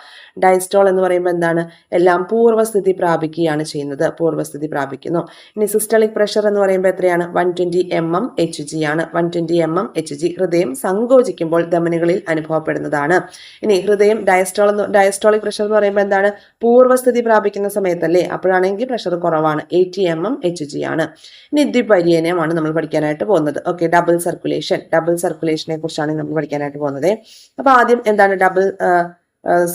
ഡയസ്റ്റോൾ എന്ന് പറയുമ്പോൾ എന്താണ്? എല്ലാം പൂർവ്വസ്ഥിതി പ്രാപിക്കുകയാണ് ചെയ്യുന്നത്. പൂർവ്വസ്ഥിതി പ്രാപിക്കുന്നു. ഇനി സിസ്റ്റോളിക് പ്രഷർ എന്ന് പറയുമ്പോൾ എത്രയാണ്? 120 mmHg ആണ്. 120 mmHg ഹൃദയം സങ്കോചിക്കുമ്പോൾ ധമനികളിൽ അനുഭവപ്പെടുന്നതാണ്. ഇനി ഹൃദയം ഡയസ്റ്റോളിക് പ്രഷർ എന്ന് പറയുമ്പോൾ എന്താണ്? പൂർവ്വസ്ഥിതി പ്രാപിക്കുന്ന സമയത്തല്ലേ, അപ്പോഴാണെങ്കിൽ പ്രഷർ കുറവാണ്. 80 mmHg ആണ്. ഇനി ദ്വിപര്യനമാണ് നമ്മൾ പഠിക്കാനായിട്ട് പോകുന്നത്. ഓക്കെ, ഡബിൾ സർക്കുലേഷനെ കുറിച്ചാണ് നമ്മൾ പഠിക്കാനായിട്ട് പോകുന്നത്. അപ്പൊ ആദ്യം എന്താണ്?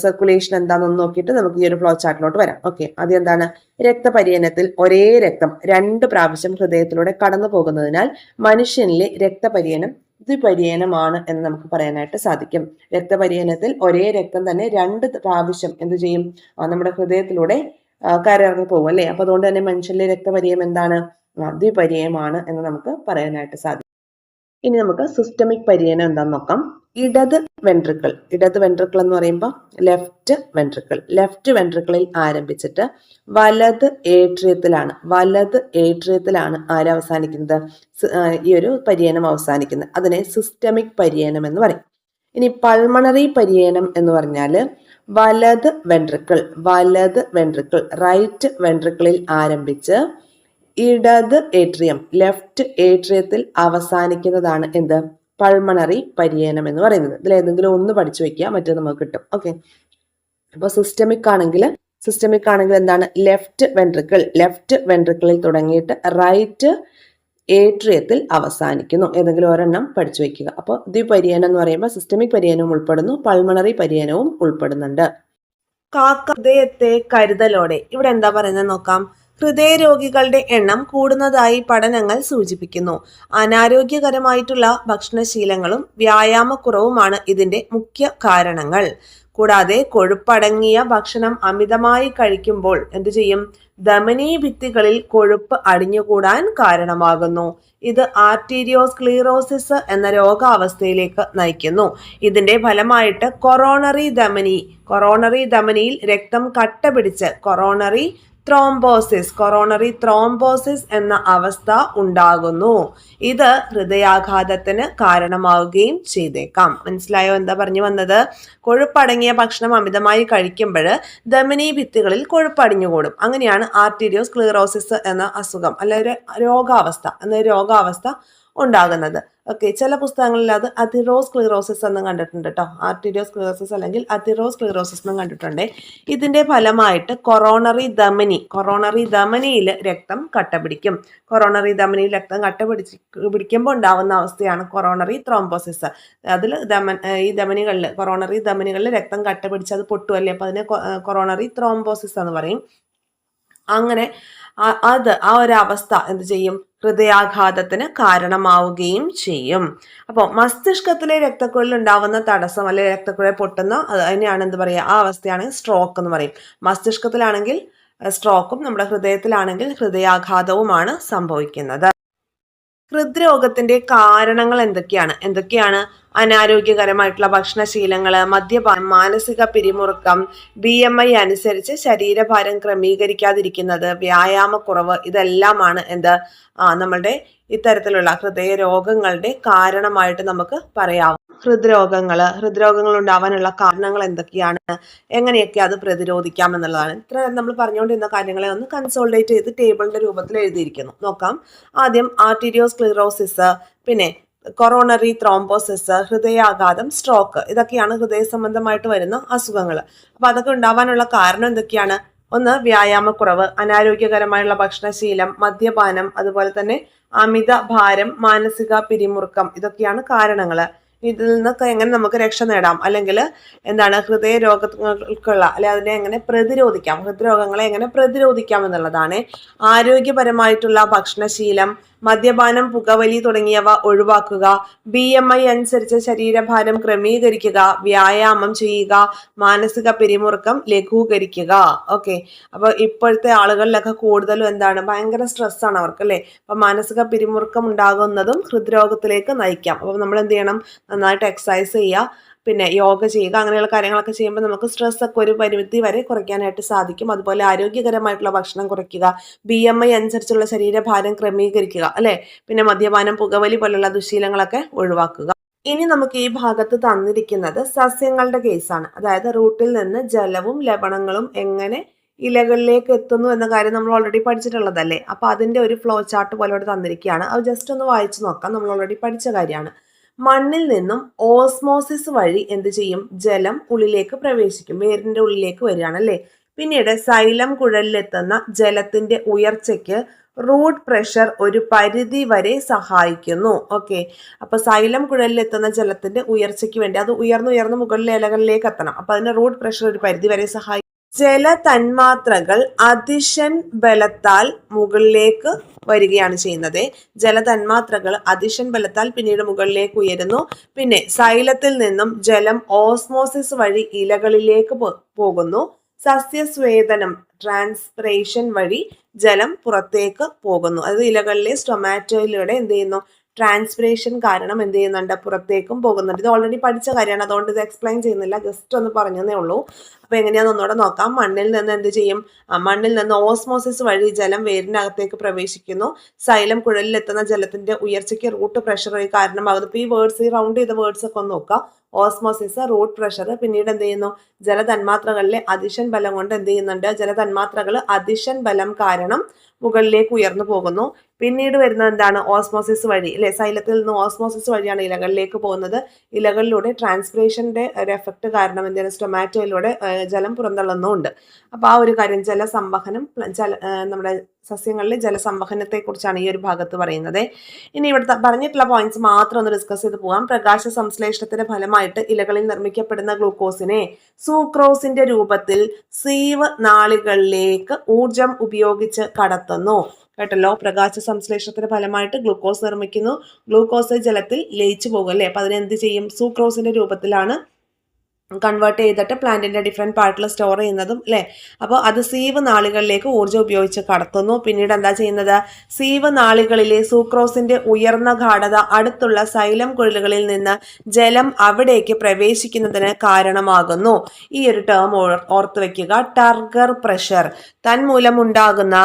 സർക്കുലേഷൻ എന്താണെന്ന് നോക്കിയിട്ട് നമുക്ക് ഈ ഒരു ഫ്ലോ ചാർട്ടിലോട്ട് വരാം. ഓക്കെ, ആദ്യം എന്താണ്? രക്തപര്യനത്തിൽ ഒരേ രക്തം 2 പ്രാവശ്യം ഹൃദയത്തിലൂടെ കടന്നു പോകുന്നതിനാൽ മനുഷ്യനിലെ രക്തപര്യനം ദ്വിപര്യനമാണ് എന്ന് നമുക്ക് പറയാനായിട്ട് സാധിക്കും. രക്തപര്യനത്തിൽ ഒരേ രക്തം തന്നെ 2 പ്രാവശ്യം എന്ത് ചെയ്യും? നമ്മുടെ ഹൃദയത്തിലൂടെ കയറിറങ്ങി പോകും അല്ലേ? അപ്പൊ അതുകൊണ്ട് തന്നെ മനുഷ്യനിലെ രക്തപര്യനം എന്താണ്? ദ്വിപര്യമാണ് എന്ന് നമുക്ക് പറയാനായിട്ട് സാധിക്കും. ഇനി നമുക്ക് സിസ്റ്റമിക് പര്യനം എന്താന്ന് നോക്കാം. ഇടത് വെൻട്രിക്കിൾ എന്ന് പറയുമ്പോൾ ലെഫ്റ്റ് വെൻട്രിക്കിളിൽ ആരംഭിച്ചിട്ട് വലത് ഏട്രിയത്തിലാണ് ആര് അവസാനിക്കുന്നത്? ഈ ഒരു പര്യനം അവസാനിക്കുന്നത്. അതിനെ സിസ്റ്റമിക് പര്യനം എന്ന് പറയും. ഇനി പൾമണറി പര്യനം എന്ന് പറഞ്ഞാൽ വലത് വെൻട്രിക്കിൾ റൈറ്റ് വെൻട്രിക്കിളിൽ ആരംഭിച്ച് ഇടത് ഏട്രിയം ലെഫ്റ്റ് ഏട്രിയത്തിൽ അവസാനിക്കുന്നതാണ് എന്ത്? പൾമണറി പര്യനം എന്ന് പറയുന്നത്. ഇതിൽ ഏതെങ്കിലും ഒന്ന് പഠിച്ചു വെക്കുക, മറ്റേത് നമുക്ക് കിട്ടും. ഓക്കെ, അപ്പോൾ സിസ്റ്റമിക് ആണെങ്കിൽ എന്താണ്? ലെഫ്റ്റ് വെൻട്രിക്കിളിൽ തുടങ്ങിയിട്ട് റൈറ്റ് ഏട്രിയത്തിൽ അവസാനിക്കുന്നു. ഏതെങ്കിലും ഒരെണ്ണം പഠിച്ചു വെക്കുക. അപ്പോൾ ദ്വിപര്യനം എന്ന് പറയുമ്പോൾ സിസ്റ്റമിക് പര്യനവും ഉൾപ്പെടുന്നു, പൾമണറി പര്യനവും ഉൾപ്പെടുന്നുണ്ട്. ഹൃദയത്തെ കരുതലോടെ, ഇവിടെ എന്താ പറയുന്നത് നോക്കാം. ഹൃദയരോഗികളുടെ എണ്ണം കൂടുന്നതായി പഠനങ്ങൾ സൂചിപ്പിക്കുന്നു. അനാരോഗ്യകരമായിട്ടുള്ള ഭക്ഷണശീലങ്ങളും വ്യായാമക്കുറവുമാണ് ഇതിന്റെ മുഖ്യ കാരണങ്ങൾ. കൂടാതെ കൊഴുപ്പടങ്ങിയ ഭക്ഷണം അമിതമായി കഴിക്കുമ്പോൾ എന്തു ചെയ്യും? ധമനി ഭിത്തികളിൽ കൊഴുപ്പ് അടിഞ്ഞുകൂടാൻ കാരണമാകുന്നു. ഇത് ആർട്ടീരിയോസ്ക്ലീറോസിസ് എന്ന രോഗാവസ്ഥയിലേക്ക് നയിക്കുന്നു. ഇതിന്റെ ഫലമായിട്ട് കൊറോണറി ധമനിയിൽ രക്തം കട്ടപിടിച്ച് കൊറോണറി ത്രോംബോസിസ് എന്ന അവസ്ഥ ഉണ്ടാകുന്നു. ഇത് ഹൃദയാഘാതത്തിന് കാരണമാവുകയും ചെയ്തേക്കാം. മനസ്സിലായോ എന്താ പറഞ്ഞു വന്നത്? കൊഴുപ്പടങ്ങിയ ഭക്ഷണം അമിതമായി കഴിക്കുമ്പോൾ ധമനി ഭിത്തികളിൽ കൊഴുപ്പടിഞ്ഞുകൂടും. അങ്ങനെയാണ് ആർട്ടീരിയോസ്ക്ലീറോസിസ് എന്ന അസുഖം അല്ലെ രോഗാവസ്ഥ ഉണ്ടാകുന്നത്. ഓക്കെ, ചില പുസ്തകങ്ങളിൽ അത് അതിറോസ്ക്ലീറോസിസ് എന്ന് കണ്ടിട്ടുണ്ട് കേട്ടോ. ആർട്ടീരിയോസ്ക്ലീറോസിസ് അല്ലെങ്കിൽ അതിറോസ്ക്ലീറോസിസ് എന്നും കണ്ടിട്ടുണ്ട്. ഇതിന്റെ ഫലമായിട്ട് കൊറോണറി ധമനിയിൽ രക്തം കട്ടപിടിക്കും. പിടിക്കുമ്പോൾ ഉണ്ടാവുന്ന അവസ്ഥയാണ് കൊറോണറി ത്രോംബോസിസ്. അതിൽ കൊറോണറി ധമനികളിൽ രക്തം കട്ടപിടിച്ച് അത് പൊട്ടുമല്ലേ, അപ്പൊ അതിനെ കൊറോണറി ത്രോംബോസിസ് എന്ന് പറയും. അങ്ങനെ ആ ഒരു അവസ്ഥ എന്ത് ചെയ്യും? ഹൃദയാഘാതത്തിന് കാരണമാവുകയും ചെയ്യും. അപ്പോൾ മസ്തിഷ്കത്തിലെ രക്തക്കുഴലിൽ ഉണ്ടാവുന്ന തടസ്സം അല്ലെങ്കിൽ രക്തക്കുഴൽ പൊട്ടുന്ന അതിനെയാണ് എന്ത് പറയുക? ആ അവസ്ഥയാണ് സ്ട്രോക്ക് എന്ന് പറയും. മസ്തിഷ്കത്തിലാണെങ്കിൽ സ്ട്രോക്കും നമ്മുടെ ഹൃദയത്തിലാണെങ്കിൽ ഹൃദയാഘാതവുമാണ് സംഭവിക്കുന്നത്. ഹൃദ്രോഗത്തിന്റെ കാരണങ്ങൾ എന്തൊക്കെയാണ്? അനാരോഗ്യകരമായിട്ടുള്ള ഭക്ഷണശീലങ്ങള്, മദ്യപാനം, മാനസിക പിരിമുറുക്കം, BMI അനുസരിച്ച് ശരീരഭാരം ക്രമീകരിക്കാതിരിക്കുന്നത്, വ്യായാമക്കുറവ്, ഇതെല്ലാമാണ് നമ്മളുടെ ഇത്തരത്തിലുള്ള ഹൃദയ രോഗങ്ങളുടെ കാരണമായിട്ട് നമുക്ക് പറയാം. ഹൃദ്രോഗങ്ങൾ ഉണ്ടാവാനുള്ള കാരണങ്ങൾ എന്തൊക്കെയാണ്, എങ്ങനെയൊക്കെ അത് പ്രതിരോധിക്കാം എന്നുള്ളതാണ്. ഇത്ര നമ്മൾ പറഞ്ഞുകൊണ്ടിരുന്ന കാര്യങ്ങളെ ഒന്ന് കൺസോൾഡേറ്റ് ചെയ്ത് ടേബിളിന്റെ രൂപത്തിൽ എഴുതിയിരിക്കുന്നു. നോക്കാം. ആദ്യം ആർട്ടീരിയോസ്ക്ലീറോസിസ്, പിന്നെ കൊറോണറി ത്രോംബോസിസ്, ഹൃദയാഘാതം, സ്ട്രോക്ക്, ഇതൊക്കെയാണ് ഹൃദയ സംബന്ധമായിട്ട് വരുന്ന അസുഖങ്ങൾ. അപ്പൊ അതൊക്കെ ഉണ്ടാവാനുള്ള കാരണം എന്തൊക്കെയാണ്? ഒന്ന്, വ്യായാമക്കുറവ്, അനാരോഗ്യകരമായുള്ള ഭക്ഷണശീലം, മദ്യപാനം, അതുപോലെ തന്നെ അമിത ഭാരം, മാനസിക പിരിമുറുക്കം, ഇതൊക്കെയാണ് കാരണങ്ങൾ. ഇതിൽ നിന്നൊക്കെ എങ്ങനെ നമുക്ക് രക്ഷ നേടാം, അല്ലെങ്കിൽ ഹൃദയ രോഗങ്ങൾക്കുള്ള അതിനെ എങ്ങനെ പ്രതിരോധിക്കാം, ഹൃദ്രോഗങ്ങളെ എങ്ങനെ പ്രതിരോധിക്കാം എന്നുള്ളതാണ്. ആരോഗ്യപരമായിട്ടുള്ള ഭക്ഷണശീലം, മദ്യപാനം, പുകവലി തുടങ്ങിയവ ഒഴിവാക്കുക, BMI അനുസരിച്ച് ശരീരഭാരം ക്രമീകരിക്കുക, വ്യായാമം ചെയ്യുക, മാനസിക പിരിമുറുക്കം ലഘൂകരിക്കുക. ഓക്കെ, അപ്പൊ ഇപ്പോഴത്തെ ആളുകളിലൊക്കെ കൂടുതലും ഭയങ്കര സ്ട്രെസ്സാണ് അവർക്ക് അല്ലേ. അപ്പൊ മാനസിക പിരിമുറുക്കം ഉണ്ടാകുന്നതും ഹൃദ്രോഗത്തിലേക്ക് നയിക്കാം. അപ്പൊ നമ്മൾ എന്ത് ചെയ്യണം? നന്നായിട്ട് എക്സസൈസ് ചെയ്യുക, പിന്നെ യോഗ ചെയ്യുക, അങ്ങനെയുള്ള കാര്യങ്ങളൊക്കെ ചെയ്യുമ്പോൾ നമുക്ക് സ്ട്രെസ് ഒക്കെ ഒരു പരിധി വരെ കുറയ്ക്കാനായിട്ട് സാധിക്കും. അതുപോലെ ആരോഗ്യകരമായിട്ടുള്ള ഭക്ഷണം കുറയ്ക്കുക, BMI അനുസരിച്ചുള്ള ശരീരഭാരം ക്രമീകരിക്കുക അല്ലെ, പിന്നെ മദ്യപാനം, പുകവലി പോലുള്ള ദുശീലങ്ങളൊക്കെ ഒഴിവാക്കുക. ഇനി നമുക്ക് ഈ ഭാഗത്ത് തന്നിരിക്കുന്നത് സസ്യങ്ങളുടെ കേസാണ്. അതായത് റൂട്ടിൽ നിന്ന് ജലവും ലവണങ്ങളും എങ്ങനെ ഇലകളിലേക്ക് എത്തുന്നു എന്ന കാര്യം നമ്മൾ ഓൾറെഡി പഠിച്ചിട്ടുള്ളതല്ലേ. അപ്പൊ അതിന്റെ ഒരു ഫ്ലോ ചാർട്ട് പോലെ ഇവിടെ തന്നിരിക്കുകയാണ്. അത് ജസ്റ്റ് ഒന്ന് വായിച്ചു നോക്കാം. നമ്മൾ ഓൾറെഡി പഠിച്ച കാര്യമാണ്. മണ്ണിൽ നിന്നും ഓസ്മോസിസ് വഴി എന്ത് ചെയ്യും? ജലം ഉള്ളിലേക്ക് പ്രവേശിക്കും, വേരിന്റെ ഉള്ളിലേക്ക് വരികയാണ് അല്ലേ. പിന്നീട് സൈലം കുഴലിലെത്തുന്ന ജലത്തിന്റെ ഉയർച്ചയ്ക്ക് റൂട്ട് പ്രഷർ ഒരു പരിധി വരെ സഹായിക്കുന്നു. ഓക്കെ, അപ്പൊ സൈലം കുഴലിലെത്തുന്ന ജലത്തിന്റെ ഉയർച്ചയ്ക്ക് വേണ്ടി അത് ഉയർന്നുയർന്ന് മുകളിലെ ഇലകളിലേക്ക് എത്തണം. അപ്പൊ അതിന് റൂട്ട് പ്രഷർ ഒരു പരിധി വരെ സഹായിക്കും. ജല തന്മാത്രകൾ അതിഷൻ ബലത്താൽ മുകളിലേക്ക് വരികയാണ് ചെയ്യുന്നത്. ജലതന്മാത്രകൾ അതിഷൻ ബലത്താൽ പിന്നീട് മുകളിലേക്ക് ഉയരുന്നു. പിന്നെ സൈലത്തിൽ നിന്നും ജലം ഓസ്മോസിസ് വഴി ഇലകളിലേക്ക് പോകുന്നു. സസ്യസ്വേദനം ട്രാൻസ്പിറേഷൻ വഴി ജലം പുറത്തേക്ക് പോകുന്നു. അത് ഇലകളിലെ സ്റ്റൊമാറ്റോയിലൂടെ എന്ത് ചെയ്യുന്നു, ട്രാൻസ്പിറേഷൻ കാരണം എന്ത് ചെയ്യുന്നുണ്ട്, പുറത്തേക്കും പോകുന്നുണ്ട്. ഇത് ഓൾറെഡി പഠിച്ച കാര്യമാണ്, അതുകൊണ്ട് ഇത് എക്സ്പ്ലെയിൻ ചെയ്യുന്നില്ല, ജസ്റ്റ് ഒന്ന് പറഞ്ഞതേ ഉള്ളൂ. അപ്പൊ എങ്ങനെയാന്ന് ഒന്നുകൂടെ നോക്കാം. മണ്ണിൽ നിന്ന് എന്ത് ചെയ്യും, മണ്ണിൽ നിന്ന് ഓസ്മോസിസ് വഴി ജലം വേരിനകത്തേക്ക് പ്രവേശിക്കുന്നു. സൈലം കുഴലിലെത്തുന്ന ജലത്തിന്റെ ഉയർച്ചയ്ക്ക് റൂട്ട് പ്രഷർ കാരണമാകുന്നു. ഇപ്പൊ ഈ വേർഡ്സ്, ഈ റൗണ്ട് ചെയ്ത വേർഡ്സ് ഒക്കെ ഒന്ന് നോക്കുക. ഓസ്മോസിസ്, റൂട്ട് പ്രഷർ, പിന്നീട് എന്ത് ചെയ്യുന്നു, ജലതന്മാത്രകളിലെ അദിഷൻ ബലം കൊണ്ട് എന്ത് ചെയ്യുന്നുണ്ട്, ജലതന്മാത്രകൾ അദിഷൻ ബലം കാരണം മുകളിലേക്ക് ഉയർന്നു പോകുന്നു. പിന്നീട് വരുന്നത് എന്താണ്, ഓസ്മോസിസ് വഴി അല്ലെ, സൈലത്തിൽ നിന്ന് ഓസ്മോസിസ് വഴിയാണ് ഇലകളിലേക്ക് പോകുന്നത്. ഇലകളിലൂടെ ട്രാൻസ്പിറേഷന്റെ ഒരു എഫക്ട് കാരണം എന്താണ്, സ്റ്റൊമാറ്റോയിലൂടെ ജലം പുറന്തള്ളുന്നുണ്ട്. അപ്പൊ ആ ഒരു കാര്യം, ജലസംവഹനം, നമ്മുടെ സസ്യങ്ങളിലെ ജലസംവഹനത്തെ കുറിച്ചാണ് ഈ ഒരു ഭാഗത്ത് പറയുന്നത്. ഇനി ഇവിടുത്തെ പറഞ്ഞിട്ടുള്ള പോയിന്റ്സ് മാത്രം ഒന്ന് ഡിസ്കസ് ചെയ്ത് പോകാം. പ്രകാശ സംശ്ലേഷണത്തിന്റെ ഫലമായിട്ട് ഇലകളിൽ നിർമ്മിക്കപ്പെടുന്ന ഗ്ലൂക്കോസിനെ സൂക്രോസിന്റെ രൂപത്തിൽ സീവ് നാളികളിലേക്ക് ഊർജം ഉപയോഗിച്ച് കടത്തുന്നു. കേട്ടല്ലോ, പ്രകാശ സംശ്ലേഷണത്തിന്റെ ഫലമായിട്ട് ഗ്ലൂക്കോസ് നിർമ്മിക്കുന്നു. ഗ്ലൂക്കോസ് ജലത്തിൽ ലയിച്ചു പോകും അല്ലേ. അപ്പൊ അതിനെന്ത് ചെയ്യും, സൂക്രോസിന്റെ രൂപത്തിലാണ് കൺവേർട്ട് ചെയ്തിട്ട് പ്ലാന്റിന്റെ ഡിഫറെന്റ് പാർട്ടിൽ സ്റ്റോർ ചെയ്യുന്നതും അല്ലേ. അപ്പോൾ അത് സീവ് നാളികളിലേക്ക് ഊർജ്ജം ഉപയോഗിച്ച് കടത്തുന്നു. പിന്നീട് എന്താ ചെയ്യുന്നത്, സീവ് നാളികളിലെ സൂക്രോസിന്റെ ഉയർന്ന ഗാഢത അടുത്തുള്ള സൈലം കുഴലുകളിൽ നിന്ന് ജലം അവിടേക്ക് പ്രവേശിക്കുന്നതിന് കാരണമാകുന്നു. ഈ ഒരു ടേം ഓർത്തു വെക്കുക, ടർഗർ പ്രഷർ. തന്മൂലം ഉണ്ടാകുന്ന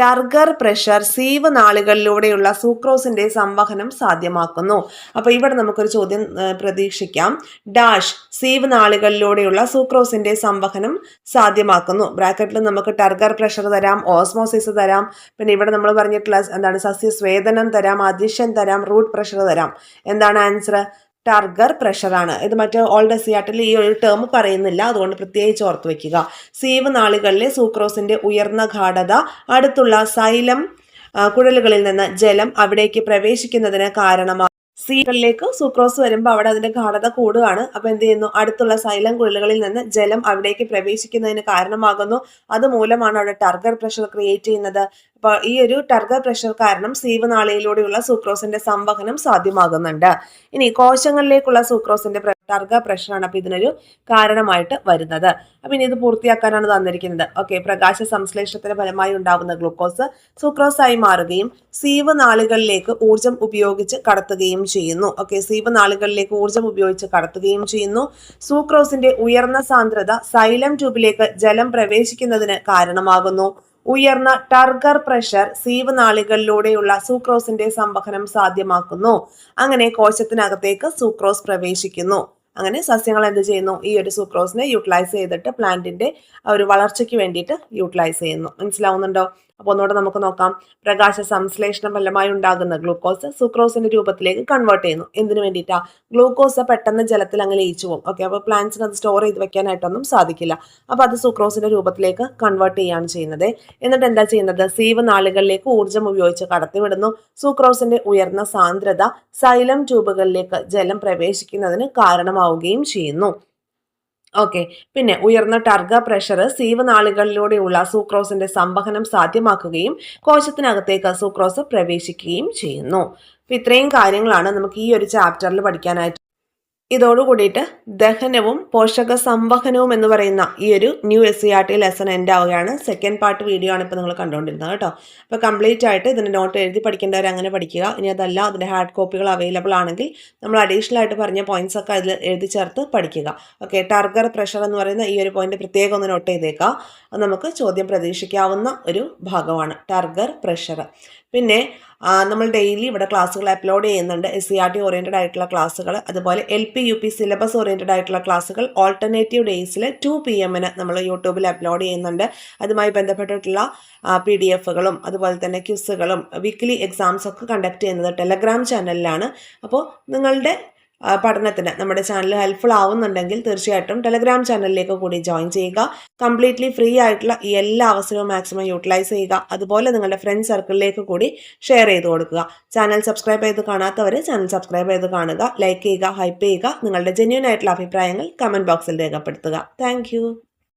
ടർഗർ പ്രഷർ സീവ് നാളികളിലൂടെയുള്ള സൂക്രോസിന്റെ സംവഹനം സാധ്യമാക്കുന്നു. അപ്പൊ ഇവിടെ നമുക്കൊരു ചോദ്യം പ്രതീക്ഷിക്കാം. ഡാഷ് സീവ് നാളികളിലൂടെയുള്ള സൂക്രോസിന്റെ സംവഹനം സാധ്യമാക്കുന്നു. ബ്രാക്കറ്റിൽ നമുക്ക് ടർഗർ പ്രഷർ തരാം, ഓസ്മോസിസ് തരാം, പിന്നെ ഇവിടെ നമ്മൾ പറഞ്ഞിട്ടുള്ള എന്താണ്, സസ്യസ്വേദനം തരാം, അദിഷൻ തരാം, റൂട്ട് പ്രഷർ തരാം. എന്താണ് ആൻസർ, ടർഗർ പ്രഷറാണ്. ഇത് മറ്റേ ഓൾഡ് എസിയാട്ടിൽ ഈ ഒരു ടേം പറയുന്നില്ല, അതുകൊണ്ട് പ്രത്യേകിച്ച് ഓർത്ത് വെക്കുക. സീവ് നാളികളിലെ സൂക്രോസിന്റെ ഉയർന്ന ഗാഢത അടുത്തുള്ള സൈലം കുഴലുകളിൽ നിന്ന് ജലം അവിടേക്ക് പ്രവേശിക്കുന്നതിന് കാരണമാകും. സീകളിലേക്ക് സൂക്രോസ് വരുമ്പോൾ അവിടെ അതിന്റെ ഗാഢത കൂടുകയാണ്. അപ്പൊ എന്ത് ചെയ്യുന്നു, അടുത്തുള്ള സൈലം കുഴലുകളിൽ നിന്ന് ജലം അവിടേക്ക് പ്രവേശിക്കുന്നതിന് കാരണമാകുന്നു. അതുമൂലമാണ് അവിടെ ടർഗർ പ്രഷർ ക്രിയേറ്റ് ചെയ്യുന്നത്. അപ്പൊ ഈ ഒരു ടർഗർ പ്രഷർ കാരണം സീവ് നാളിയിലൂടെയുള്ള സൂക്രോസിന്റെ സംവഹനം സാധ്യമാകുന്നുണ്ട്. ഇനി കോശങ്ങളിലേക്കുള്ള സൂക്രോസിന്റെ ടർഗർ പ്രഷറാണ് അപ്പൊ ഇതിനൊരു കാരണമായിട്ട് വരുന്നത്. അപ്പൊ ഇനി ഇത് പൂർത്തിയാക്കാനാണ് തന്നിരിക്കുന്നത്. ഓക്കെ, പ്രകാശ സംശ്ലേഷണത്തിന്റെ ഫലമായി ഉണ്ടാകുന്ന ഗ്ലൂക്കോസ് സൂക്രോസ് ആയി മാറുകയും സീവ് നാളികളിലേക്ക് ഊർജം ഉപയോഗിച്ച് കടത്തുകയും ചെയ്യുന്നു. ഓക്കെ, സീവ് നാളികളിലേക്ക് ഊർജം ഉപയോഗിച്ച് കടത്തുകയും ചെയ്യുന്നു. സൂക്രോസിന്റെ ഉയർന്ന സാന്ദ്രത സൈലം ട്യൂബിലേക്ക് ജലം പ്രവേശിക്കുന്നതിന് കാരണമാകുന്നു. ഉയർന്ന ടർഗർ പ്രഷർ സീവ് നാളികളിലൂടെയുള്ള സൂക്രോസിന്റെ സംവഹനം സാധ്യമാക്കുന്നു. അങ്ങനെ കോശത്തിനകത്തേക്ക് സൂക്രോസ് പ്രവേശിക്കുന്നു. അങ്ങനെ സസ്യങ്ങൾ എന്ത് ചെയ്യുന്നു, ഈ ഒരു സൂക്രോസിനെ യൂട്ടിലൈസ് ചെയ്തിട്ട് പ്ലാന്റിന്റെ ഒരു വളർച്ചയ്ക്ക് വേണ്ടിയിട്ട് യൂട്ടിലൈസ് ചെയ്യുന്നു. മനസ്സിലാവുന്നുണ്ടോ? അപ്പോൾ ഒന്നുകൂടെ നമുക്ക് നോക്കാം. പ്രകാശ സംശ്ലേഷണം ഫലമായി ഉണ്ടാകുന്ന ഗ്ലൂക്കോസ് സൂക്രോസിന്റെ രൂപത്തിലേക്ക് കൺവേർട്ട് ചെയ്യുന്നു. എന്തിനു വേണ്ടിയിട്ടാ, ഗ്ലൂക്കോസ് പെട്ടെന്ന് ജലത്തിൽ അങ്ങ് ലയിച്ചു പോകും. ഓക്കെ, അപ്പോൾ പ്ലാന്റ്സിന് അത് സ്റ്റോർ ചെയ്ത് വെക്കാനായിട്ടൊന്നും സാധിക്കില്ല. അപ്പോൾ അത് സൂക്രോസിന്റെ രൂപത്തിലേക്ക് കൺവേർട്ട് ചെയ്യുകയാണ് ചെയ്യുന്നത്. എന്നിട്ട് എന്താ ചെയ്യുന്നത്, സീവ് നാളികളിലേക്ക് ഊർജ്ജം ഉപയോഗിച്ച് കടത്തിവിടുന്നു. സൂക്രോസിന്റെ ഉയർന്ന സാന്ദ്രത സൈലം ട്യൂബുകളിലേക്ക് ജലം പ്രവേശിക്കുന്നതിന് കാരണമാവുകയും ചെയ്യുന്നു. ഓക്കെ, പിന്നെ ഉയർന്ന ടർഗർ പ്രഷർ സീവ് നാളികളിലൂടെയുള്ള സൂക്രോസിന്റെ സംവഹനം സാധ്യമാക്കുകയും കോശത്തിനകത്തേക്ക് സൂക്രോസ് പ്രവേശിക്കുകയും ചെയ്യുന്നു. അപ്പൊ ഇത്രയും കാര്യങ്ങളാണ് നമുക്ക് ഈ ഒരു ചാപ്റ്ററിൽ പഠിക്കാനായിട്ട്. ഇതോടുകൂടിയിട്ട് ദഹനവും പോഷക സംവഹനവും എന്ന് പറയുന്ന ഈ ഒരു ന്യൂ SCERT ലെസൺ എൻഡ് ആവുകയാണ്. സെക്കൻഡ് പാർട്ട് വീഡിയോ ആണ് ഇപ്പോൾ നിങ്ങൾ കണ്ടുകൊണ്ടിരുന്നത് കേട്ടോ. അപ്പോൾ കംപ്ലീറ്റ് ആയിട്ട് ഇതിൻ്റെ നോട്ട് എഴുതി പഠിക്കേണ്ടവർ അങ്ങനെ പഠിക്കുക. ഇനി അതല്ല, അതിൻ്റെ ഹാർഡ് കോപ്പികൾ അവൈലബിൾ ആണെങ്കിൽ നമ്മൾ അഡീഷണൽ ആയിട്ട് പറഞ്ഞ പോയിന്റ്സ് ഒക്കെ അതിൽ എഴുതി ചേർത്ത് പഠിക്കുക. ഓക്കെ, ടർഗർ പ്രഷർ എന്ന് പറയുന്ന ഈ ഒരു പോയിന്റ് പ്രത്യേകം ഒന്ന് നോട്ട് ചെയ്തേക്കുക. അത് നമുക്ക് ചോദ്യം പ്രതീക്ഷിക്കാവുന്ന ഒരു ഭാഗമാണ്, ടർഗർ പ്രഷർ. പിന്നെ നമ്മൾ ഡെയിലി ഇവിടെ ക്ലാസ്സുകൾ അപ്ലോഡ് ചെയ്യുന്നുണ്ട്. SCERT ഓറിയൻറ്റഡ് ആയിട്ടുള്ള ക്ലാസ്സുകൾ, അതുപോലെ LP UP സിലബസ് ഓറിയൻറ്റഡ് ആയിട്ടുള്ള ക്ലാസ്സുകൾ ഓൾട്ടർനേറ്റീവ് ഡേയ്സിൽ 2 PM നമ്മൾ യൂട്യൂബിൽ അപ്ലോഡ് ചെയ്യുന്നുണ്ട്. അതുമായി ബന്ധപ്പെട്ടിട്ടുള്ള PDF-കളും അതുപോലെ തന്നെ ക്വിസുകളും വീക്ക്ലി എക്സാംസ് ഒക്കെ കണ്ടക്ട് ചെയ്യുന്നത് ടെലഗ്രാം ചാനലിലാണ്. അപ്പോൾ നിങ്ങളുടെ പഠനത്തിന് നമ്മുടെ ചാനൽ ഹെൽപ്ഫുൾ ആവുന്നുണ്ടെങ്കിൽ തീർച്ചയായിട്ടും ടെലഗ്രാം ചാനലിലേക്ക് കൂടി ജോയിൻ ചെയ്യുക. കംപ്ലീറ്റ്ലി ഫ്രീ ആയിട്ടുള്ള ഈ എല്ലാ അവസരവും മാക്സിമം യൂട്ടിലൈസ് ചെയ്യുക. അതുപോലെ നിങ്ങളുടെ ഫ്രണ്ട് സർക്കിളിലേക്ക് കൂടി ഷെയർ ചെയ്ത് കൊടുക്കുക. ചാനൽ സബ്സ്ക്രൈബ് ചെയ്ത് കാണാത്തവർ ചാനൽ സബ്സ്ക്രൈബ് ചെയ്ത് കാണുക, ലൈക്ക് ചെയ്യുക, ഹൈപ്പ് ചെയ്യുക. നിങ്ങളുടെ ജെന്യൂൻ ആയിട്ടുള്ള അഭിപ്രായങ്ങൾ കമന്റ് ബോക്സിൽ രേഖപ്പെടുത്തുക. താങ്ക്